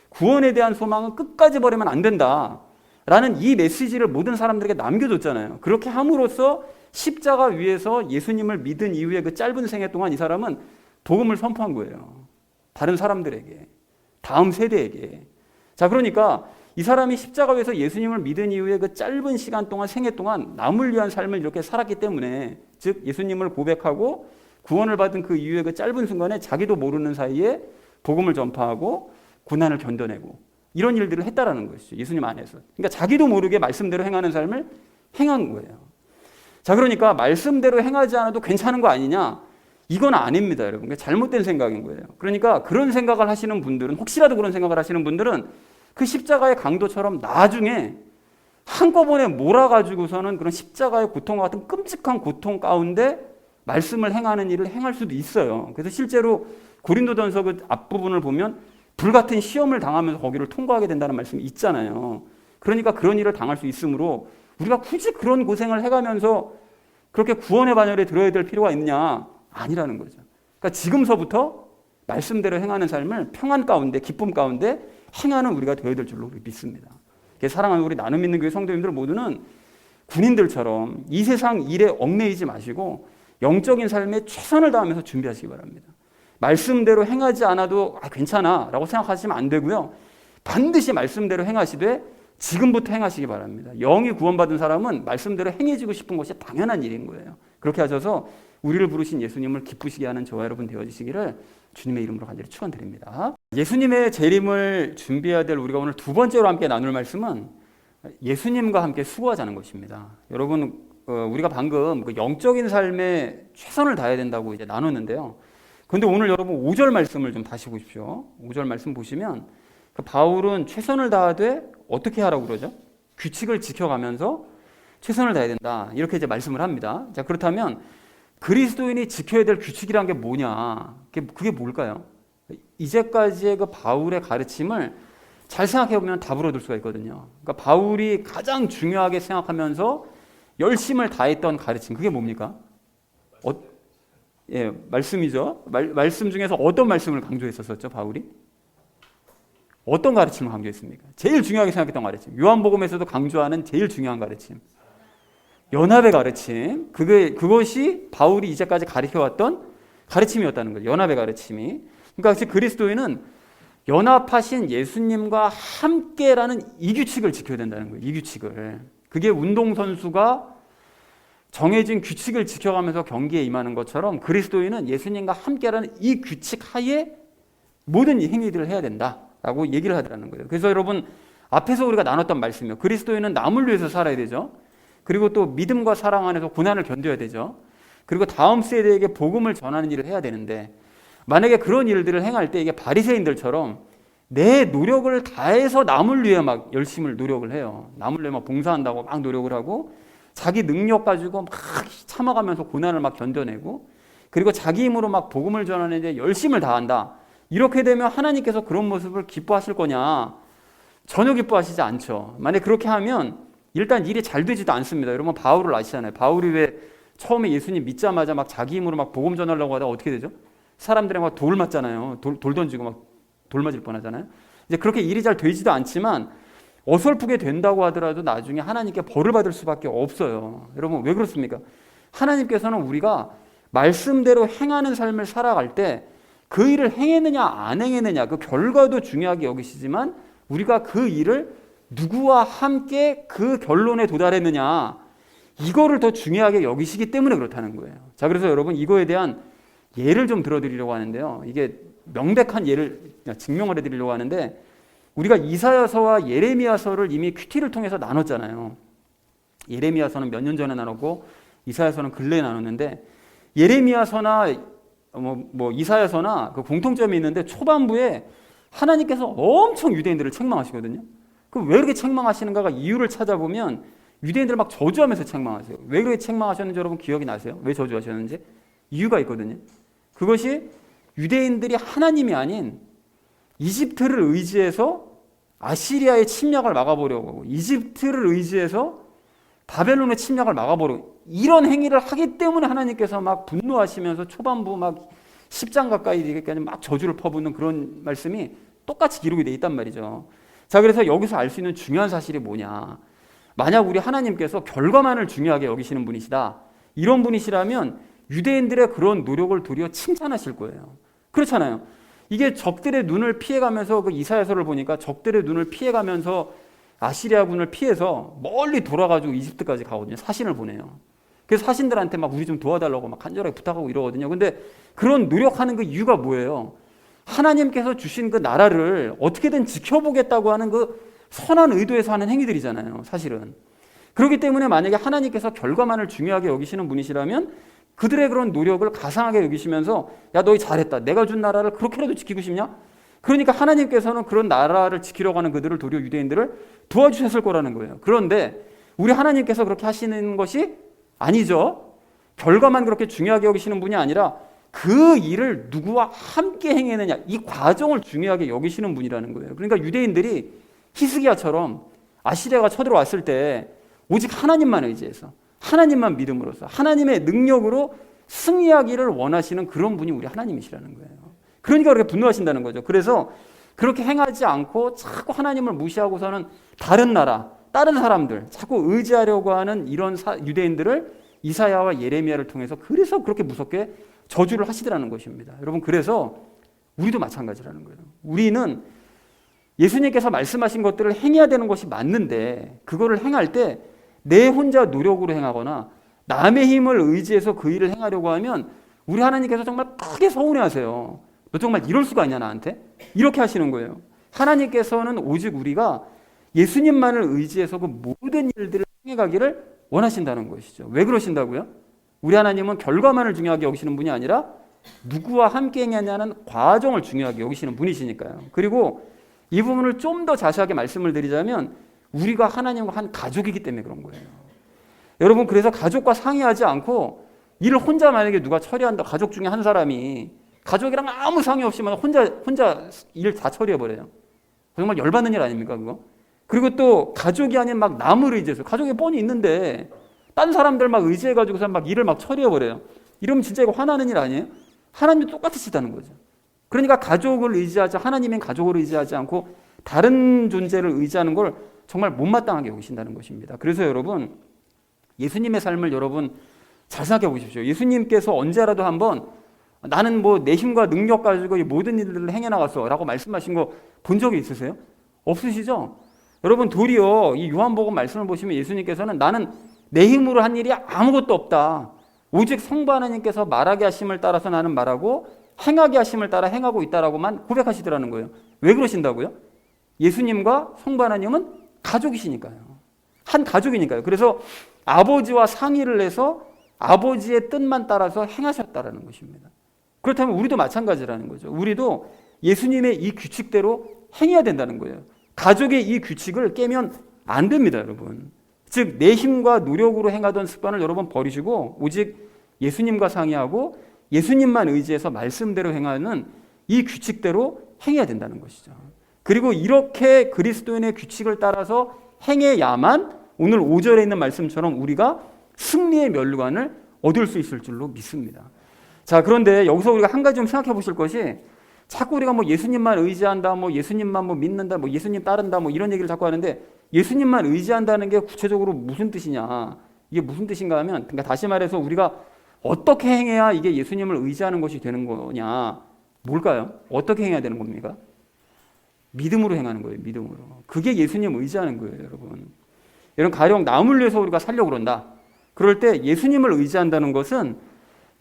구원에 대한 소망은 끝까지 버리면 안 된다라는 이 메시지를 모든 사람들에게 남겨줬잖아요. 그렇게 함으로써 십자가 위에서 예수님을 믿은 이후에 그 짧은 생애 동안 이 사람은 복음을 선포한 거예요. 다른 사람들에게, 다음 세대에게. 자, 그러니까 이 사람이 십자가 위에서 예수님을 믿은 이후에 그 짧은 시간 동안, 생애 동안 남을 위한 삶을 이렇게 살았기 때문에, 즉 예수님을 고백하고 구원을 받은 그 이후에 그 짧은 순간에 자기도 모르는 사이에 복음을 전파하고 고난을 견뎌내고 이런 일들을 했다라는 것이죠. 예수님 안에서. 그러니까 자기도 모르게 말씀대로 행하는 삶을 행한 거예요. 자, 그러니까 말씀대로 행하지 않아도 괜찮은 거 아니냐? 이건 아닙니다, 여러분. 그러니까 잘못된 생각인 거예요. 그러니까 그런 생각을 하시는 분들은, 혹시라도 그런 생각을 하시는 분들은 그 십자가의 강도처럼 나중에 한꺼번에 몰아가지고서는 그런 십자가의 고통과 같은 끔찍한 고통 가운데 말씀을 행하는 일을 행할 수도 있어요. 그래서 실제로 고린도전서 그 앞부분을 보면 불같은 시험을 당하면서 거기를 통과하게 된다는 말씀이 있잖아요. 그러니까 그런 일을 당할 수 있으므로 우리가 굳이 그런 고생을 해가면서 그렇게 구원의 반열에 들어야 될 필요가 있느냐? 아니라는 거죠. 그러니까 지금서부터 말씀대로 행하는 삶을 평안 가운데, 기쁨 가운데 행하는 우리가 되어야 될 줄로 믿습니다. 사랑하는 우리 나눔 있는 교회 성도님들 모두는 군인들처럼 이 세상 일에 얽매이지 마시고 영적인 삶에 최선을 다하면서 준비하시기 바랍니다. 말씀대로 행하지 않아도 괜찮아 라고 생각하시면 안 되고요. 반드시 말씀대로 행하시되 지금부터 행하시기 바랍니다. 영이 구원받은 사람은 말씀대로 행해지고 싶은 것이 당연한 일인 거예요. 그렇게 하셔서 우리를 부르신 예수님을 기쁘시게 하는 저와 여러분 되어주시기를 주님의 이름으로 간절히 축원드립니다. 예수님의 재림을 준비해야 될 우리가 오늘 두 번째로 함께 나눌 말씀은 예수님과 함께 수고하자는 것입니다. 여러분, 우리가 방금 그 영적인 삶에 최선을 다해야 된다고 이제 나눴는데요. 그런데 오늘 여러분 5절 말씀을 좀 다시 보십시오. 5절 말씀 보시면 그 바울은 최선을 다하되 어떻게 하라고 그러죠? 규칙을 지켜가면서 최선을 다해야 된다. 이렇게 이제 말씀을 합니다. 자, 그렇다면 그리스도인이 지켜야 될 규칙이란 게 뭐냐? 그게 뭘까요? 이제까지의 그 바울의 가르침을 잘 생각해 보면 다 불어들 수가 있거든요. 그러니까 바울이 가장 중요하게 생각하면서 열심을 다했던 가르침, 그게 뭡니까? 예, 말씀이죠. 말씀 중에서 어떤 말씀을 강조했었죠, 바울이? 어떤 가르침을 강조했습니까? 제일 중요하게 생각했던 가르침. 요한복음에서도 강조하는 제일 중요한 가르침. 연합의 가르침. 그것이 바울이 이제까지 가르쳐왔던 가르침이었다는 거죠. 연합의 가르침이. 그러니까 그리스도인은 연합하신 예수님과 함께라는 이 규칙을 지켜야 된다는 거예요. 이 규칙을. 그게 운동선수가 정해진 규칙을 지켜가면서 경기에 임하는 것처럼 그리스도인은 예수님과 함께라는 이 규칙 하에 모든 행위들을 해야 된다라고 얘기를 하더라는 거예요. 그래서 여러분 앞에서 우리가 나눴던 말씀이요. 그리스도인은 남을 위해서 살아야 되죠. 그리고 또 믿음과 사랑 안에서 고난을 견뎌야 되죠. 그리고 다음 세대에게 복음을 전하는 일을 해야 되는데 만약에 그런 일들을 행할 때 이게 바리새인들처럼 내 노력을 다해서 남을 위해 막 열심히 노력을 해요. 남을 위해 막 봉사한다고 막 노력을 하고 자기 능력 가지고 막 참아가면서 고난을 막 견뎌내고 그리고 자기 힘으로 막 복음을 전하는데 열심을 다한다. 이렇게 되면 하나님께서 그런 모습을 기뻐하실 거냐? 전혀 기뻐하시지 않죠. 만약 그렇게 하면 일단 일이 잘 되지도 않습니다. 여러분 바울을 아시잖아요. 바울이 왜 처음에 예수님 믿자마자 막 자기 힘으로 막 복음 전하려고 하다가 어떻게 되죠? 사람들이 막 돌 맞잖아요. 돌 던지고 막 돌 맞을 뻔하잖아요. 이제 그렇게 일이 잘 되지도 않지만 어설프게 된다고 하더라도 나중에 하나님께 벌을 받을 수밖에 없어요. 여러분 왜 그렇습니까? 하나님께서는 우리가 말씀대로 행하는 삶을 살아갈 때 그 일을 행했느냐 안 행했느냐 그 결과도 중요하게 여기시지만 우리가 그 일을 누구와 함께 그 결론에 도달했느냐 이거를 더 중요하게 여기시기 때문에 그렇다는 거예요. 자, 그래서 여러분 이거에 대한 예를 좀 들어드리려고 하는데요. 이게 명백한 예를 증명을 해드리려고 하는데 우리가 이사야서와 예레미야서를 이미 큐티를 통해서 나눴잖아요. 예레미야서는 몇 년 전에 나눴고 이사야서는 근래에 나눴는데 예레미야서나 이사야서나 그 공통점이 있는데 초반부에 하나님께서 엄청 유대인들을 책망하시거든요. 그럼 왜 그렇게 책망하시는가가 이유를 찾아보면 유대인들을 막 저주하면서 책망하세요. 왜 그렇게 책망하셨는지 여러분 기억이 나세요? 왜 저주하셨는지? 이유가 있거든요. 그것이 유대인들이 하나님이 아닌 이집트를 의지해서 아시리아의 침략을 막아보려고 하고 이집트를 의지해서 바벨론의 침략을 막아보려고 이런 행위를 하기 때문에 하나님께서 막 분노하시면서 초반부 막 10장 가까이 이렇게까지 막 저주를 퍼붓는 그런 말씀이 똑같이 기록이 돼 있단 말이죠. 자, 그래서 여기서 알 수 있는 중요한 사실이 뭐냐? 만약 우리 하나님께서 결과만을 중요하게 여기시는 분이시다. 이런 분이시라면 유대인들의 그런 노력을 도리어 칭찬하실 거예요. 그렇잖아요. 이게 적들의 눈을 피해가면서 그 이사야서를 보니까 적들의 눈을 피해가면서 아시리아군을 피해서 멀리 돌아가지고 이집트까지 가거든요. 사신을 보내요. 그래서 사신들한테 막 우리 좀 도와달라고 막 간절하게 부탁하고 이러거든요. 근데 그런 노력하는 그 이유가 뭐예요? 하나님께서 주신 그 나라를 어떻게든 지켜보겠다고 하는 그 선한 의도에서 하는 행위들이잖아요. 사실은. 그렇기 때문에 만약에 하나님께서 결과만을 중요하게 여기시는 분이시라면 그들의 그런 노력을 가상하게 여기시면서 야, 너희 잘했다. 내가 준 나라를 그렇게라도 지키고 싶냐? 그러니까 하나님께서는 그런 나라를 지키려고 하는 그들을 도리어 유대인들을 도와주셨을 거라는 거예요. 그런데 우리 하나님께서 그렇게 하시는 것이 아니죠. 결과만 그렇게 중요하게 여기시는 분이 아니라 그 일을 누구와 함께 행했느냐 이 과정을 중요하게 여기시는 분이라는 거예요. 그러니까 유대인들이 히스기야처럼 아시리아가 쳐들어왔을 때 오직 하나님만 의지해서 하나님만 믿음으로써 하나님의 능력으로 승리하기를 원하시는 그런 분이 우리 하나님이시라는 거예요. 그러니까 그렇게 분노하신다는 거죠. 그래서 그렇게 행하지 않고 자꾸 하나님을 무시하고서는 다른 나라, 다른 사람들 자꾸 의지하려고 하는 이런 유대인들을 이사야와 예레미야를 통해서 그래서 그렇게 무섭게 저주를 하시더라는 것입니다. 여러분, 그래서 우리도 마찬가지라는 거예요. 우리는 예수님께서 말씀하신 것들을 행해야 되는 것이 맞는데 그거를 행할 때 내 혼자 노력으로 행하거나 남의 힘을 의지해서 그 일을 행하려고 하면 우리 하나님께서 정말 크게 서운해하세요. 너 정말 이럴 수가 있냐 나한테? 이렇게 하시는 거예요. 하나님께서는 오직 우리가 예수님만을 의지해서 그 모든 일들을 행해가기를 원하신다는 것이죠. 왜 그러신다고요? 우리 하나님은 결과만을 중요하게 여기시는 분이 아니라 누구와 함께 행하냐는 과정을 중요하게 여기시는 분이시니까요. 그리고 이 부분을 좀 더 자세하게 말씀을 드리자면 우리가 하나님과 한 가족이기 때문에 그런 거예요. 여러분, 그래서 가족과 상의하지 않고 일을 혼자 만약에 누가 처리한다. 가족 중에 한 사람이 가족이랑 아무 상의 없이만 혼자 일 다 처리해버려요. 정말 열받는 일 아닙니까 그거? 그리고 또 가족이 아닌 막 남을 의지해서 가족이 뻔히 있는데 딴 사람들 막 의지해가지고서 막 일을 막 처리해버려요. 이러면 진짜 이거 화나는 일 아니에요? 하나님도 똑같으시다는 거죠. 그러니까 가족을 의지하지 하나님의 가족을 의지하지 않고 다른 존재를 의지하는 걸 정말 못마땅하게 여기신다는 것입니다. 그래서 여러분 예수님의 삶을 여러분 잘 생각해 보십시오. 예수님께서 언제라도 한번 나는 뭐 내 힘과 능력 가지고 이 모든 일들을 행해 나갔어 라고 말씀하신 거 본 적이 있으세요? 없으시죠? 여러분 도리어 이 요한복음 말씀을 보시면 예수님께서는 나는 내 힘으로 한 일이 아무것도 없다. 오직 성부 하나님께서 말하게 하심을 따라서 나는 말하고 행하게 하심을 따라 행하고 있다라고만 고백하시더라는 거예요. 왜 그러신다고요? 예수님과 성부 하나님은 가족이시니까요. 한 가족이니까요. 그래서 아버지와 상의를 해서 아버지의 뜻만 따라서 행하셨다라는 것입니다. 그렇다면 우리도 마찬가지라는 거죠. 우리도 예수님의 이 규칙대로 행해야 된다는 거예요. 가족의 이 규칙을 깨면 안 됩니다, 여러분. 즉, 내 힘과 노력으로 행하던 습관을 여러분 버리시고 오직 예수님과 상의하고 예수님만 의지해서 말씀대로 행하는 이 규칙대로 행해야 된다는 것이죠. 그리고 이렇게 그리스도인의 규칙을 따라서 행해야만 오늘 5절에 있는 말씀처럼 우리가 승리의 면류관을 얻을 수 있을 줄로 믿습니다. 자, 그런데 여기서 우리가 한 가지 좀 생각해 보실 것이 자꾸 우리가 뭐 예수님만 의지한다, 뭐 예수님만 뭐 믿는다, 뭐 예수님 따른다, 뭐 이런 얘기를 자꾸 하는데 예수님만 의지한다는 게 구체적으로 무슨 뜻이냐? 이게 무슨 뜻인가 하면, 그러니까 다시 말해서 우리가 어떻게 행해야 이게 예수님을 의지하는 것이 되는 거냐? 뭘까요? 어떻게 행해야 되는 겁니까? 믿음으로 행하는 거예요. 믿음으로. 그게 예수님 의지하는 거예요, 여러분. 여러분, 가령 남을 위해서 우리가 살려고 그런다. 그럴 때 예수님을 의지한다는 것은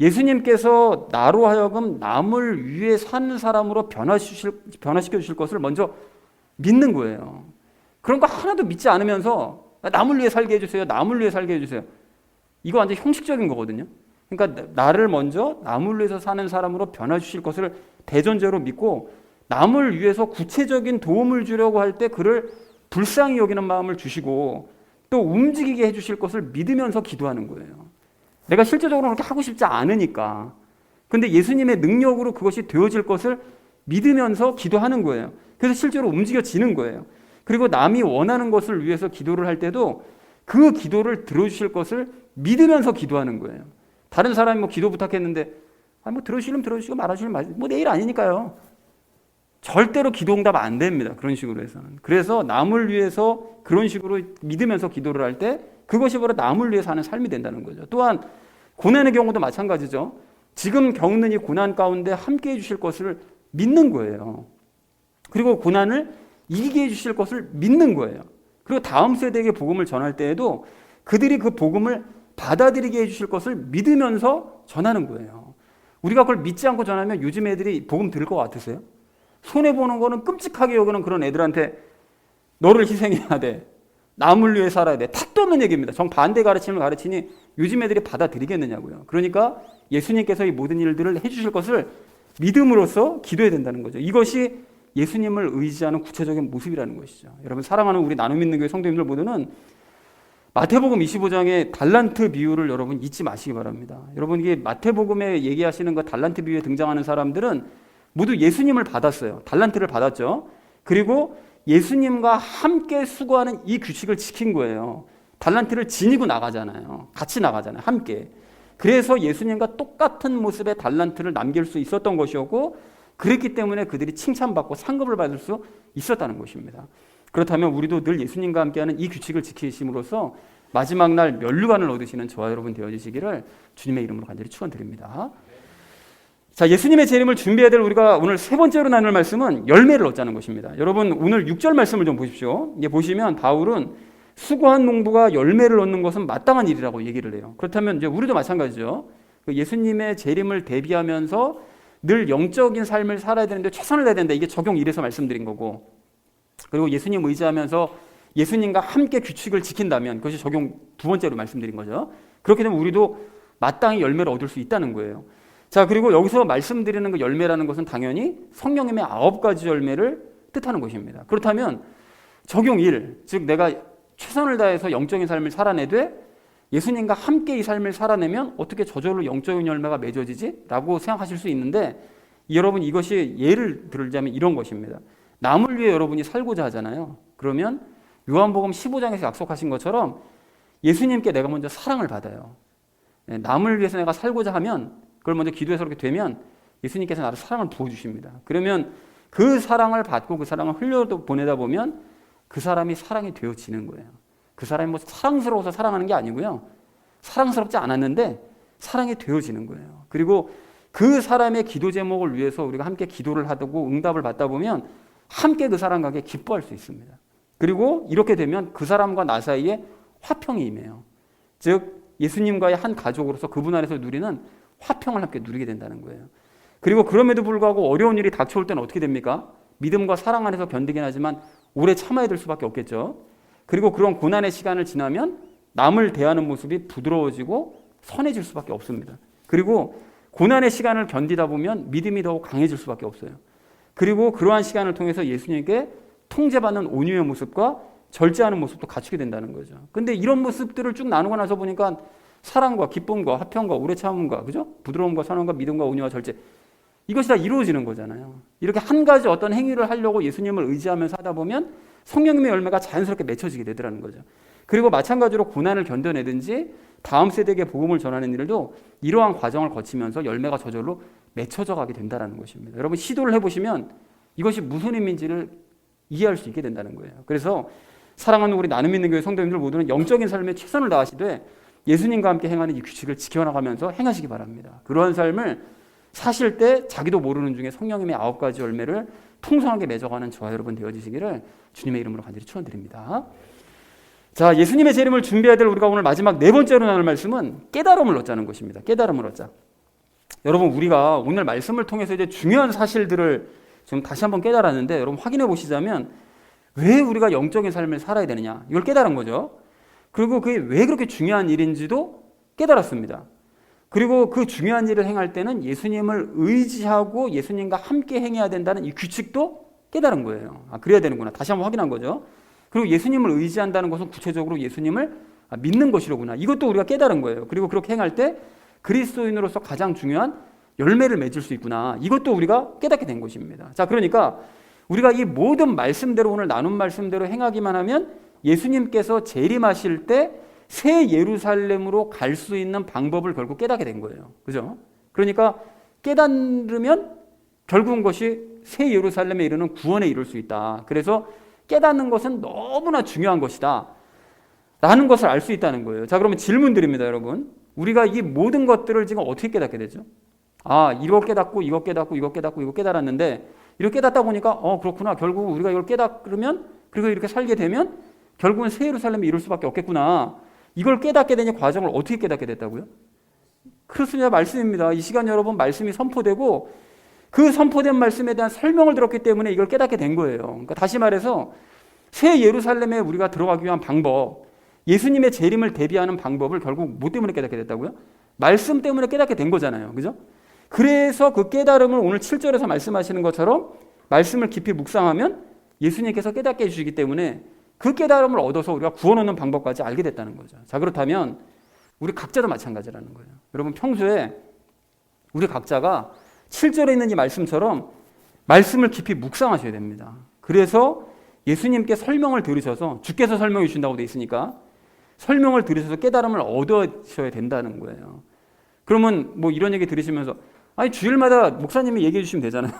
예수님께서 나로 하여금 남을 위해 사는 사람으로 변화시켜 주실 것을 먼저 믿는 거예요. 그런 거 하나도 믿지 않으면서 남을 위해 살게 해주세요. 남을 위해 살게 해주세요. 이거 완전 형식적인 거거든요. 그러니까 나를 먼저 남을 위해서 사는 사람으로 변화주실 것을 대전제로 믿고 남을 위해서 구체적인 도움을 주려고 할 때 그를 불쌍히 여기는 마음을 주시고 또 움직이게 해주실 것을 믿으면서 기도하는 거예요. 내가 실제적으로 그렇게 하고 싶지 않으니까. 근데 예수님의 능력으로 그것이 되어질 것을 믿으면서 기도하는 거예요. 그래서 실제로 움직여지는 거예요. 그리고 남이 원하는 것을 위해서 기도를 할 때도 그 기도를 들어주실 것을 믿으면서 기도하는 거예요. 다른 사람이 뭐 기도 부탁했는데 뭐 들어주시면 들어주시고 말아주시면 말아주시고 뭐 내일 아니니까요. 절대로 기도 응답 안 됩니다. 그런 식으로 해서는. 그래서 남을 위해서 그런 식으로 믿으면서 기도를 할 때 그것이 바로 남을 위해 사는 삶이 된다는 거죠. 또한 고난의 경우도 마찬가지죠. 지금 겪는 이 고난 가운데 함께 해주실 것을 믿는 거예요. 그리고 고난을 이기게 해주실 것을 믿는 거예요. 그리고 다음 세대에게 복음을 전할 때에도 그들이 그 복음을 받아들이게 해주실 것을 믿으면서 전하는 거예요. 우리가 그걸 믿지 않고 전하면 요즘 애들이 복음 들을 것 같으세요? 손해보는 거는 끔찍하게 여기는 그런 애들한테 너를 희생해야 돼. 남을 위해 살아야 돼. 탁도 없는 얘기입니다. 정반대 가르침을 가르치니 요즘 애들이 받아들이겠느냐고요. 그러니까 예수님께서 이 모든 일들을 해주실 것을 믿음으로써 기도해야 된다는 거죠. 이것이 예수님을 의지하는 구체적인 모습이라는 것이죠. 여러분, 사랑하는 우리 나눔 있는 교회 성도님들 모두는 마태복음 25장의 달란트 비유를 여러분 잊지 마시기 바랍니다. 여러분, 이게 마태복음에 얘기하시는 그 달란트 비유에 등장하는 사람들은 모두 예수님을 받았어요. 달란트를 받았죠. 그리고 예수님과 함께 수고하는 이 규칙을 지킨 거예요. 달란트를 지니고 나가잖아요. 같이 나가잖아요. 함께. 그래서 예수님과 똑같은 모습의 달란트를 남길 수 있었던 것이었고 그랬기 때문에 그들이 칭찬받고 상급을 받을 수 있었다는 것입니다. 그렇다면 우리도 늘 예수님과 함께하는 이 규칙을 지키심으로써 마지막 날 면류관을 얻으시는 저와 여러분 되어주시기를 주님의 이름으로 간절히 축원드립니다. 자, 예수님의 재림을 준비해야 될 우리가 오늘 세 번째로 나눌 말씀은 열매를 얻자는 것입니다. 여러분, 오늘 6절 말씀을 좀 보십시오. 이게 보시면 바울은 수고한 농부가 열매를 얻는 것은 마땅한 일이라고 얘기를 해요. 그렇다면 이제 우리도 마찬가지죠. 예수님의 재림을 대비하면서 늘 영적인 삶을 살아야 되는데 최선을 다해야 된다. 이게 적용 1에서 말씀드린 거고, 그리고 예수님 의지하면서 예수님과 함께 규칙을 지킨다면 그것이 적용 2번째로 말씀드린 거죠. 그렇게 되면 우리도 마땅히 열매를 얻을 수 있다는 거예요. 자, 그리고 여기서 말씀드리는 그 열매라는 것은 당연히 성령님의 9가지 열매를 뜻하는 것입니다. 그렇다면 적용 1, 즉 내가 최선을 다해서 영적인 삶을 살아내되 예수님과 함께 이 삶을 살아내면 어떻게 저절로 영적인 열매가 맺어지지? 라고 생각하실 수 있는데 여러분, 이것이 예를 들자면 이런 것입니다. 남을 위해 여러분이 살고자 하잖아요. 그러면 요한복음 15장에서 약속하신 것처럼 예수님께 내가 먼저 사랑을 받아요. 남을 위해서 내가 살고자 하면 그걸 먼저 기도해서 그렇게 되면 예수님께서 나를 사랑을 부어주십니다. 그러면 그 사랑을 받고 그 사랑을 흘려보내다 보면 그 사람이 사랑이 되어지는 거예요. 그 사람이 뭐 사랑스러워서 사랑하는 게 아니고요. 사랑스럽지 않았는데 사랑이 되어지는 거예요. 그리고 그 사람의 기도 제목을 위해서 우리가 함께 기도를 하고 응답을 받다 보면 함께 그 사람과 기뻐할 수 있습니다. 그리고 이렇게 되면 그 사람과 나 사이에 화평이 임해요. 즉 예수님과의 한 가족으로서 그분 안에서 누리는 화평을 함께 누리게 된다는 거예요. 그리고 그럼에도 불구하고 어려운 일이 닥쳐올 때는 어떻게 됩니까? 믿음과 사랑 안에서 견디긴 하지만 오래 참아야 될 수밖에 없겠죠. 그리고 그런 고난의 시간을 지나면 남을 대하는 모습이 부드러워지고 선해질 수밖에 없습니다. 그리고 고난의 시간을 견디다 보면 믿음이 더욱 강해질 수밖에 없어요. 그리고 그러한 시간을 통해서 예수님께 통제받는 온유의 모습과 절제하는 모습도 갖추게 된다는 거죠. 근데 이런 모습들을 쭉 나누고 나서 보니까 사랑과 기쁨과 화평과 오래 참음과 그죠? 부드러움과 선함과 믿음과 온유와 절제, 이것이 다 이루어지는 거잖아요. 이렇게 한 가지 어떤 행위를 하려고 예수님을 의지하면서 하다 보면 성령님의 열매가 자연스럽게 맺혀지게 되더라는 거죠. 그리고 마찬가지로 고난을 견뎌내든지 다음 세대에게 복음을 전하는 일도 이러한 과정을 거치면서 열매가 저절로 맺혀져 가게 된다는 것입니다. 여러분, 시도를 해보시면 이것이 무슨 의미인지를 이해할 수 있게 된다는 거예요. 그래서 사랑하는 우리 나눔 있는 교회 성도님들 모두는 영적인 삶에 최선을 다하시되 예수님과 함께 행하는 이 규칙을 지켜나가면서 행하시기 바랍니다. 그러한 삶을 사실 때 자기도 모르는 중에 성령님의 9가지 열매를 풍성하게 맺어가는 저와 여러분 되어주시기를 주님의 이름으로 간절히 축원드립니다. 자, 예수님의 재림을 준비해야 될 우리가 오늘 마지막 4번째로 나눌 말씀은 깨달음을 얻자는 것입니다. 깨달음을 얻자. 여러분, 우리가 오늘 말씀을 통해서 이제 중요한 사실들을 좀 다시 한번 깨달았는데, 여러분 확인해 보시자면 왜 우리가 영적인 삶을 살아야 되느냐, 이걸 깨달은 거죠. 그리고 그게 왜 그렇게 중요한 일인지도 깨달았습니다. 그리고 그 중요한 일을 행할 때는 예수님을 의지하고 예수님과 함께 행해야 된다는 이 규칙도 깨달은 거예요. 아, 그래야 되는구나. 다시 한번 확인한 거죠. 그리고 예수님을 의지한다는 것은 구체적으로 예수님을 믿는 것이로구나. 이것도 우리가 깨달은 거예요. 그리고 그렇게 행할 때 그리스도인으로서 가장 중요한 열매를 맺을 수 있구나. 이것도 우리가 깨닫게 된 것입니다. 자, 그러니까 우리가 이 모든 말씀대로, 오늘 나눈 말씀대로 행하기만 하면 예수님께서 재림하실 때 새 예루살렘으로 갈 수 있는 방법을 결국 깨닫게 된 거예요. 그죠? 그러니까 깨달으면 결국은 것이 새 예루살렘에 이르는 구원에 이룰 수 있다. 그래서 깨닫는 것은 너무나 중요한 것이다 라는 것을 알 수 있다는 거예요. 자, 그러면 질문 드립니다, 여러분. 우리가 이 모든 것들을 지금 어떻게 깨닫게 되죠? 아, 이거 깨닫고 이거 깨닫고 이거 깨닫고 이거 깨달았는데, 이렇게 깨닫다 보니까 그렇구나. 결국 우리가 이걸 깨닫으면, 그리고 이렇게 살게 되면 결국은 새 예루살렘에 이룰 수밖에 없겠구나. 이걸 깨닫게 되는 과정을 어떻게 깨닫게 됐다고요? 그렇습니다. 말씀입니다. 이 시간 여러분, 말씀이 선포되고 그 선포된 말씀에 대한 설명을 들었기 때문에 이걸 깨닫게 된 거예요. 그러니까 다시 말해서 새 예루살렘에 우리가 들어가기 위한 방법, 예수님의 재림을 대비하는 방법을 결국 뭐 때문에 깨닫게 됐다고요? 말씀 때문에 깨닫게 된 거잖아요. 그죠? 그래서 그 깨달음을 오늘 7절에서 말씀하시는 것처럼 말씀을 깊이 묵상하면 예수님께서 깨닫게 해주시기 때문에 그 깨달음을 얻어서 우리가 구원 얻는 방법까지 알게 됐다는 거죠. 자, 그렇다면 우리 각자도 마찬가지라는 거예요. 여러분, 평소에 우리 각자가 7절에 있는 이 말씀처럼 말씀을 깊이 묵상하셔야 됩니다. 그래서 예수님께 설명을 들으셔서, 주께서 설명해 주신다고 돼 있으니까 설명을 들으셔서 깨달음을 얻으셔야 된다는 거예요. 그러면 뭐 이런 얘기 들으시면서 아니, 주일마다 목사님이 얘기해 주시면 되잖아요.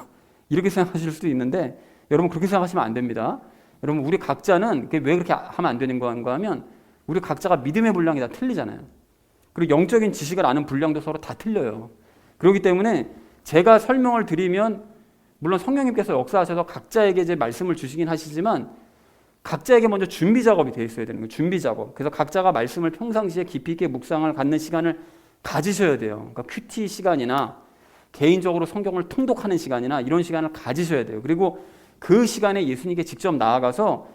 이렇게 생각하실 수도 있는데, 여러분 그렇게 생각하시면 안 됩니다. 여러분, 우리 각자는 왜 그렇게 하면 안 되는 건가 하면 우리 각자가 믿음의 분량이 다 틀리잖아요. 그리고 영적인 지식을 아는 분량도 서로 다 틀려요. 그렇기 때문에 제가 설명을 드리면 물론 성령님께서 역사하셔서 각자에게 이제 말씀을 주시긴 하시지만 각자에게 먼저 준비 작업이 되어 있어야 되는 거예요. 준비 작업. 그래서 각자가 말씀을 평상시에 깊이 있게 묵상을 갖는 시간을 가지셔야 돼요. 그러니까 큐티 시간이나 개인적으로 성경을 통독하는 시간이나 이런 시간을 가지셔야 돼요. 그리고 그 시간에 예수님께 직접 나아가서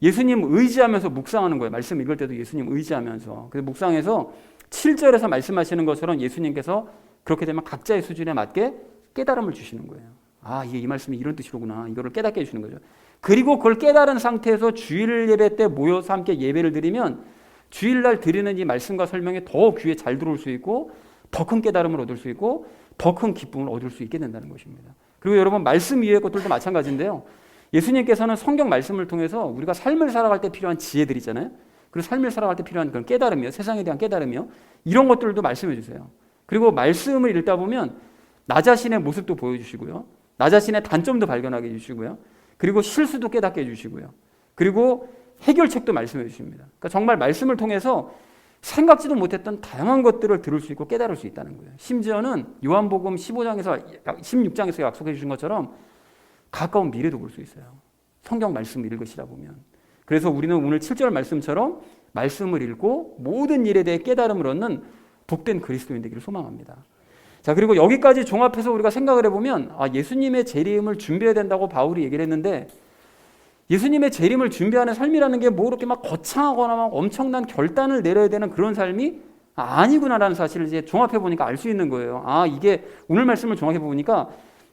예수님 의지하면서 묵상하는 거예요. 말씀 읽을 때도 예수님 의지하면서. 그래서 묵상해서 7절에서 말씀하시는 것처럼 예수님께서 그렇게 되면 각자의 수준에 맞게 깨달음을 주시는 거예요. 아, 이게 이 말씀이 이런 뜻이로구나. 이거를 깨닫게 해주시는 거죠. 그리고 그걸 깨달은 상태에서 주일 예배 때 모여서 함께 예배를 드리면 주일날 드리는 이 말씀과 설명이 더 귀에 잘 들어올 수 있고 더 큰 깨달음을 얻을 수 있고 더 큰 기쁨을 얻을 수 있게 된다는 것입니다. 그리고 여러분, 말씀 이외의 것들도 마찬가지인데요. 예수님께서는 성경 말씀을 통해서 우리가 삶을 살아갈 때 필요한 지혜들 있잖아요. 그리고 삶을 살아갈 때 필요한 그런 깨달음이요, 세상에 대한 깨달음이요, 이런 것들도 말씀해 주세요. 그리고 말씀을 읽다 보면 나 자신의 모습도 보여주시고요, 나 자신의 단점도 발견하게 해주시고요, 그리고 실수도 깨닫게 해주시고요, 그리고 해결책도 말씀해 주십니다. 그러니까 정말 말씀을 통해서 생각지도 못했던 다양한 것들을 들을 수 있고 깨달을 수 있다는 거예요. 심지어는 요한복음 16장에서 약속해 주신 것처럼 가까운 미래도 볼 수 있어요. 성경 말씀을 읽으시다 보면. 그래서 우리는 오늘 7절 말씀처럼 말씀을 읽고 모든 일에 대해 깨달음을 얻는 복된 그리스도인 되기를 소망합니다. 자, 그리고 여기까지 종합해서 우리가 생각을 해보면 예수님의 재림을 준비해야 된다고 바울이 얘기를 했는데, 예수님의 재림을 준비하는 삶이라는 게 뭐 그렇게 막 거창하거나 막 엄청난 결단을 내려야 되는 그런 삶이 아니구나라는 사실을 이제 종합해 보니까 알 수 있는 거예요. 이게 오늘 말씀을 종합해 보니까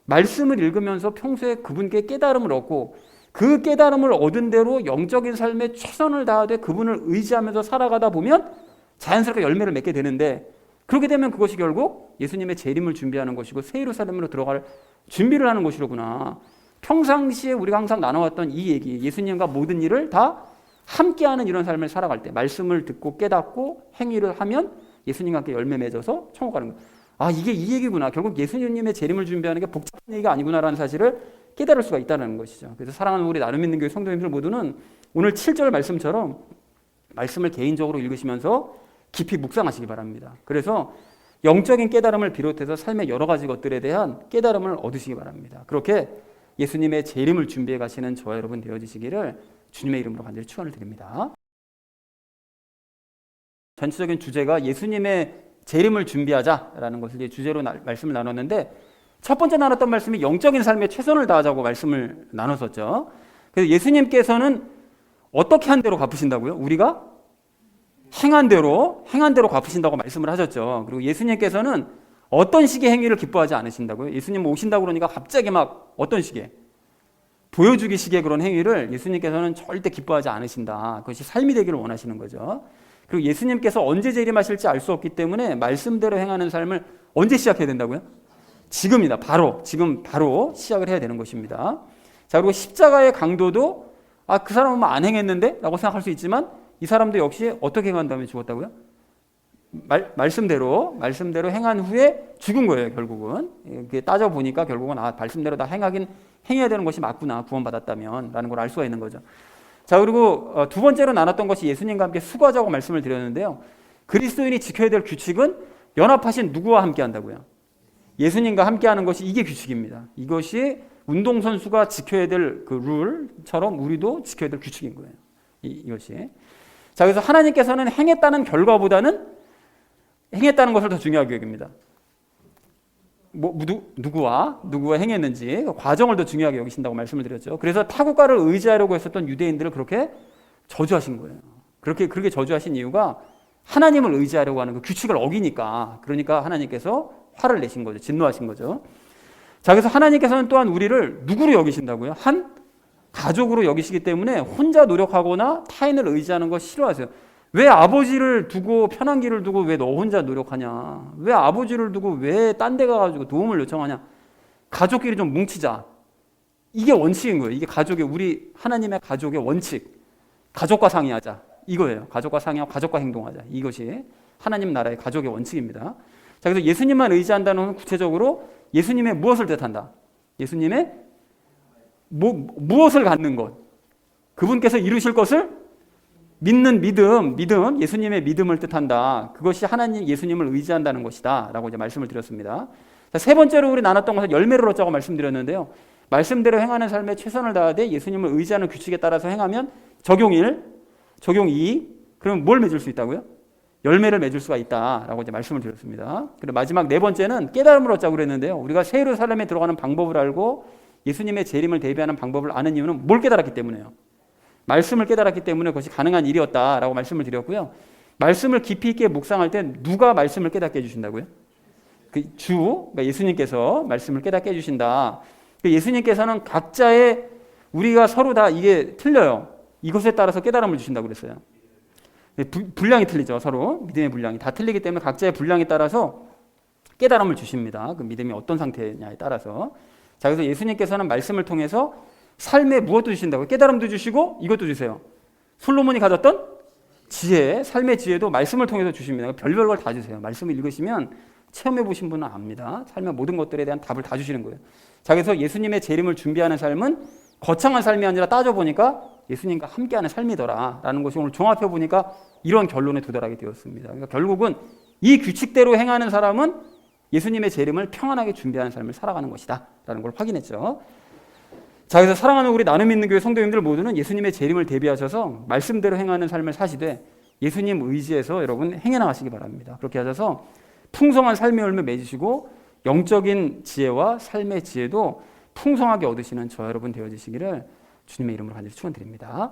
말씀을 읽으면서 평소에 그분께 깨달음을 얻고 그 깨달음을 얻은 대로 영적인 삶에 최선을 다하되 그분을 의지하면서 살아가다 보면 자연스럽게 열매를 맺게 되는데, 그렇게 되면 그것이 결국 예수님의 재림을 준비하는 것이고 새 예루살렘으로 들어갈 준비를 하는 것이로구나. 평상시에 우리가 항상 나눠왔던 이 얘기, 예수님과 모든 일을 다 함께하는 이런 삶을 살아갈 때 말씀을 듣고 깨닫고 행위를 하면 예수님과 함께 열매 맺어서 천국 가는 거예요. 이게 이 얘기구나. 결국 예수님의 재림을 준비하는 게 복잡한 얘기가 아니구나라는 사실을 깨달을 수가 있다는 것이죠. 그래서 사랑하는 우리 나름 있는 교회 성도님들 모두는 오늘 7절 말씀처럼 말씀을 개인적으로 읽으시면서 깊이 묵상하시기 바랍니다. 그래서 영적인 깨달음을 비롯해서 삶의 여러 가지 것들에 대한 깨달음을 얻으시기 바랍니다. 그렇게 예수님의 재림을 준비해 가시는 저와 여러분 되어주시기를 주님의 이름으로 간절히 축원을 드립니다. 전체적인 주제가 예수님의 재림을 준비하자라는 것을 주제로 말씀을 나눴는데, 첫 번째 나눴던 말씀이 영적인 삶에 최선을 다하자고 말씀을 나눴었죠. 그래서 예수님께서는 어떻게 한 대로 갚으신다고요? 우리가 행한 대로 갚으신다고 말씀을 하셨죠. 그리고 예수님께서는 어떤 식의 행위를 기뻐하지 않으신다고요? 예수님 오신다고 그러니까 갑자기 막 어떤 식의 보여주기 식의 그런 행위를 예수님께서는 절대 기뻐하지 않으신다. 그것이 삶이 되기를 원하시는 거죠. 그리고 예수님께서 언제 재림하실지 알 수 없기 때문에 말씀대로 행하는 삶을 언제 시작해야 된다고요? 지금이다. 지금 바로 시작을 해야 되는 것입니다. 자, 그리고 십자가의 강도도 그 사람은 안 행했는데? 라고 생각할 수 있지만 이 사람도 역시 어떻게 행한 다음에 죽었다고요? 말씀대로 행한 후에 죽은 거예요, 결국은. 따져보니까 결국은 말씀대로 다 행해야 되는 것이 맞구나, 구원받았다면 라는 걸 알 수가 있는 거죠. 자, 그리고 두 번째로 나눴던 것이 예수님과 함께 수고하자고 말씀을 드렸는데요. 그리스도인이 지켜야 될 규칙은 연합하신 누구와 함께 한다고요? 예수님과 함께 하는 것이 이게 규칙입니다. 이것이 운동선수가 지켜야 될 그 룰처럼 우리도 지켜야 될 규칙인 거예요. 이것이. 자, 그래서 하나님께서는 행했다는 결과보다는 행했다는 것을 더 중요하게 여깁니다. 누구와 행했는지 그 과정을 더 중요하게 여기신다고 말씀을 드렸죠. 그래서 타국가를 의지하려고 했었던 유대인들을 그렇게 저주하신 거예요. 그렇게 저주하신 이유가 하나님을 의지하려고 하는 그 규칙을 어기니까, 그러니까 하나님께서 화를 내신 거죠. 진노하신 거죠. 자, 그래서 하나님께서는 또한 우리를 누구로 여기신다고요? 한 가족으로 여기시기 때문에 혼자 노력하거나 타인을 의지하는 거 싫어하세요. 왜 아버지를 두고 편한 길을 두고 왜 너 혼자 노력하냐? 왜 아버지를 두고 왜 딴 데 가가지고 도움을 요청하냐? 가족끼리 좀 뭉치자. 이게 원칙인 거예요. 이게 우리 하나님의 가족의 원칙. 가족과 상의하자. 이거예요. 가족과 상의하고 가족과 행동하자. 이것이 하나님 나라의 가족의 원칙입니다. 자, 그래서 예수님만 의지한다는 건 구체적으로 예수님의 무엇을 뜻한다? 예수님의 무엇을 갖는 것? 그분께서 이루실 것을 믿는 믿음, 예수님의 믿음을 뜻한다. 그것이 하나님, 예수님을 의지한다는 것이다. 라고 이제 말씀을 드렸습니다. 자, 세 번째로 우리 나눴던 것은 열매를 얻자고 말씀드렸는데요. 말씀대로 행하는 삶에 최선을 다하되 예수님을 의지하는 규칙에 따라서 행하면 적용 1, 적용 2, 그러면 뭘 맺을 수 있다고요? 열매를 맺을 수가 있다라고 이제 말씀을 드렸습니다. 그리고 마지막 네 번째는 깨달음을 얻자고 그랬는데요. 우리가 새 예루살렘에 들어가는 방법을 알고 예수님의 재림을 대비하는 방법을 아는 이유는 뭘 깨달았기 때문에요. 말씀을 깨달았기 때문에 그것이 가능한 일이었다라고 말씀을 드렸고요. 말씀을 깊이 있게 묵상할 때 누가 말씀을 깨닫게 해주신다고요? 그러니까 예수님께서 말씀을 깨닫게 해주신다. 예수님께서는 각자의 우리가 서로 다 이게 틀려요. 이것에 따라서 깨달음을 주신다고 그랬어요. 분량이 틀리죠. 서로 믿음의 분량이 다 틀리기 때문에 각자의 분량에 따라서 깨달음을 주십니다. 그 믿음이 어떤 상태냐에 따라서. 자, 그래서 예수님께서는 말씀을 통해서 삶에 무엇도 주신다고? 깨달음도 주시고 이것도 주세요. 솔로몬이 가졌던 지혜, 삶의 지혜도 말씀을 통해서 주십니다. 별별 걸 다 주세요. 말씀을 읽으시면 체험해 보신 분은 압니다. 삶의 모든 것들에 대한 답을 다 주시는 거예요. 자, 그래서 예수님의 재림을 준비하는 삶은 거창한 삶이 아니라 따져보니까 예수님과 함께하는 삶이더라라는 것이 오늘 종합해보니까 이런 결론에 도달하게 되었습니다. 그러니까 결국은 이 규칙대로 행하는 사람은 예수님의 재림을 평안하게 준비하는 삶을 살아가는 것이다 라는 걸 확인했죠. 자, 그래서 사랑하는 우리 나눔 있는 교회 성도님들 모두는 예수님의 재림을 대비하셔서 말씀대로 행하는 삶을 사시되 예수님 의지해서 여러분 행해 나가시기 바랍니다. 그렇게 하셔서 풍성한 삶의 열매 맺으시고 영적인 지혜와 삶의 지혜도 풍성하게 얻으시는 저와 여러분 되어주시기를 주님의 이름으로 간절히 축원드립니다.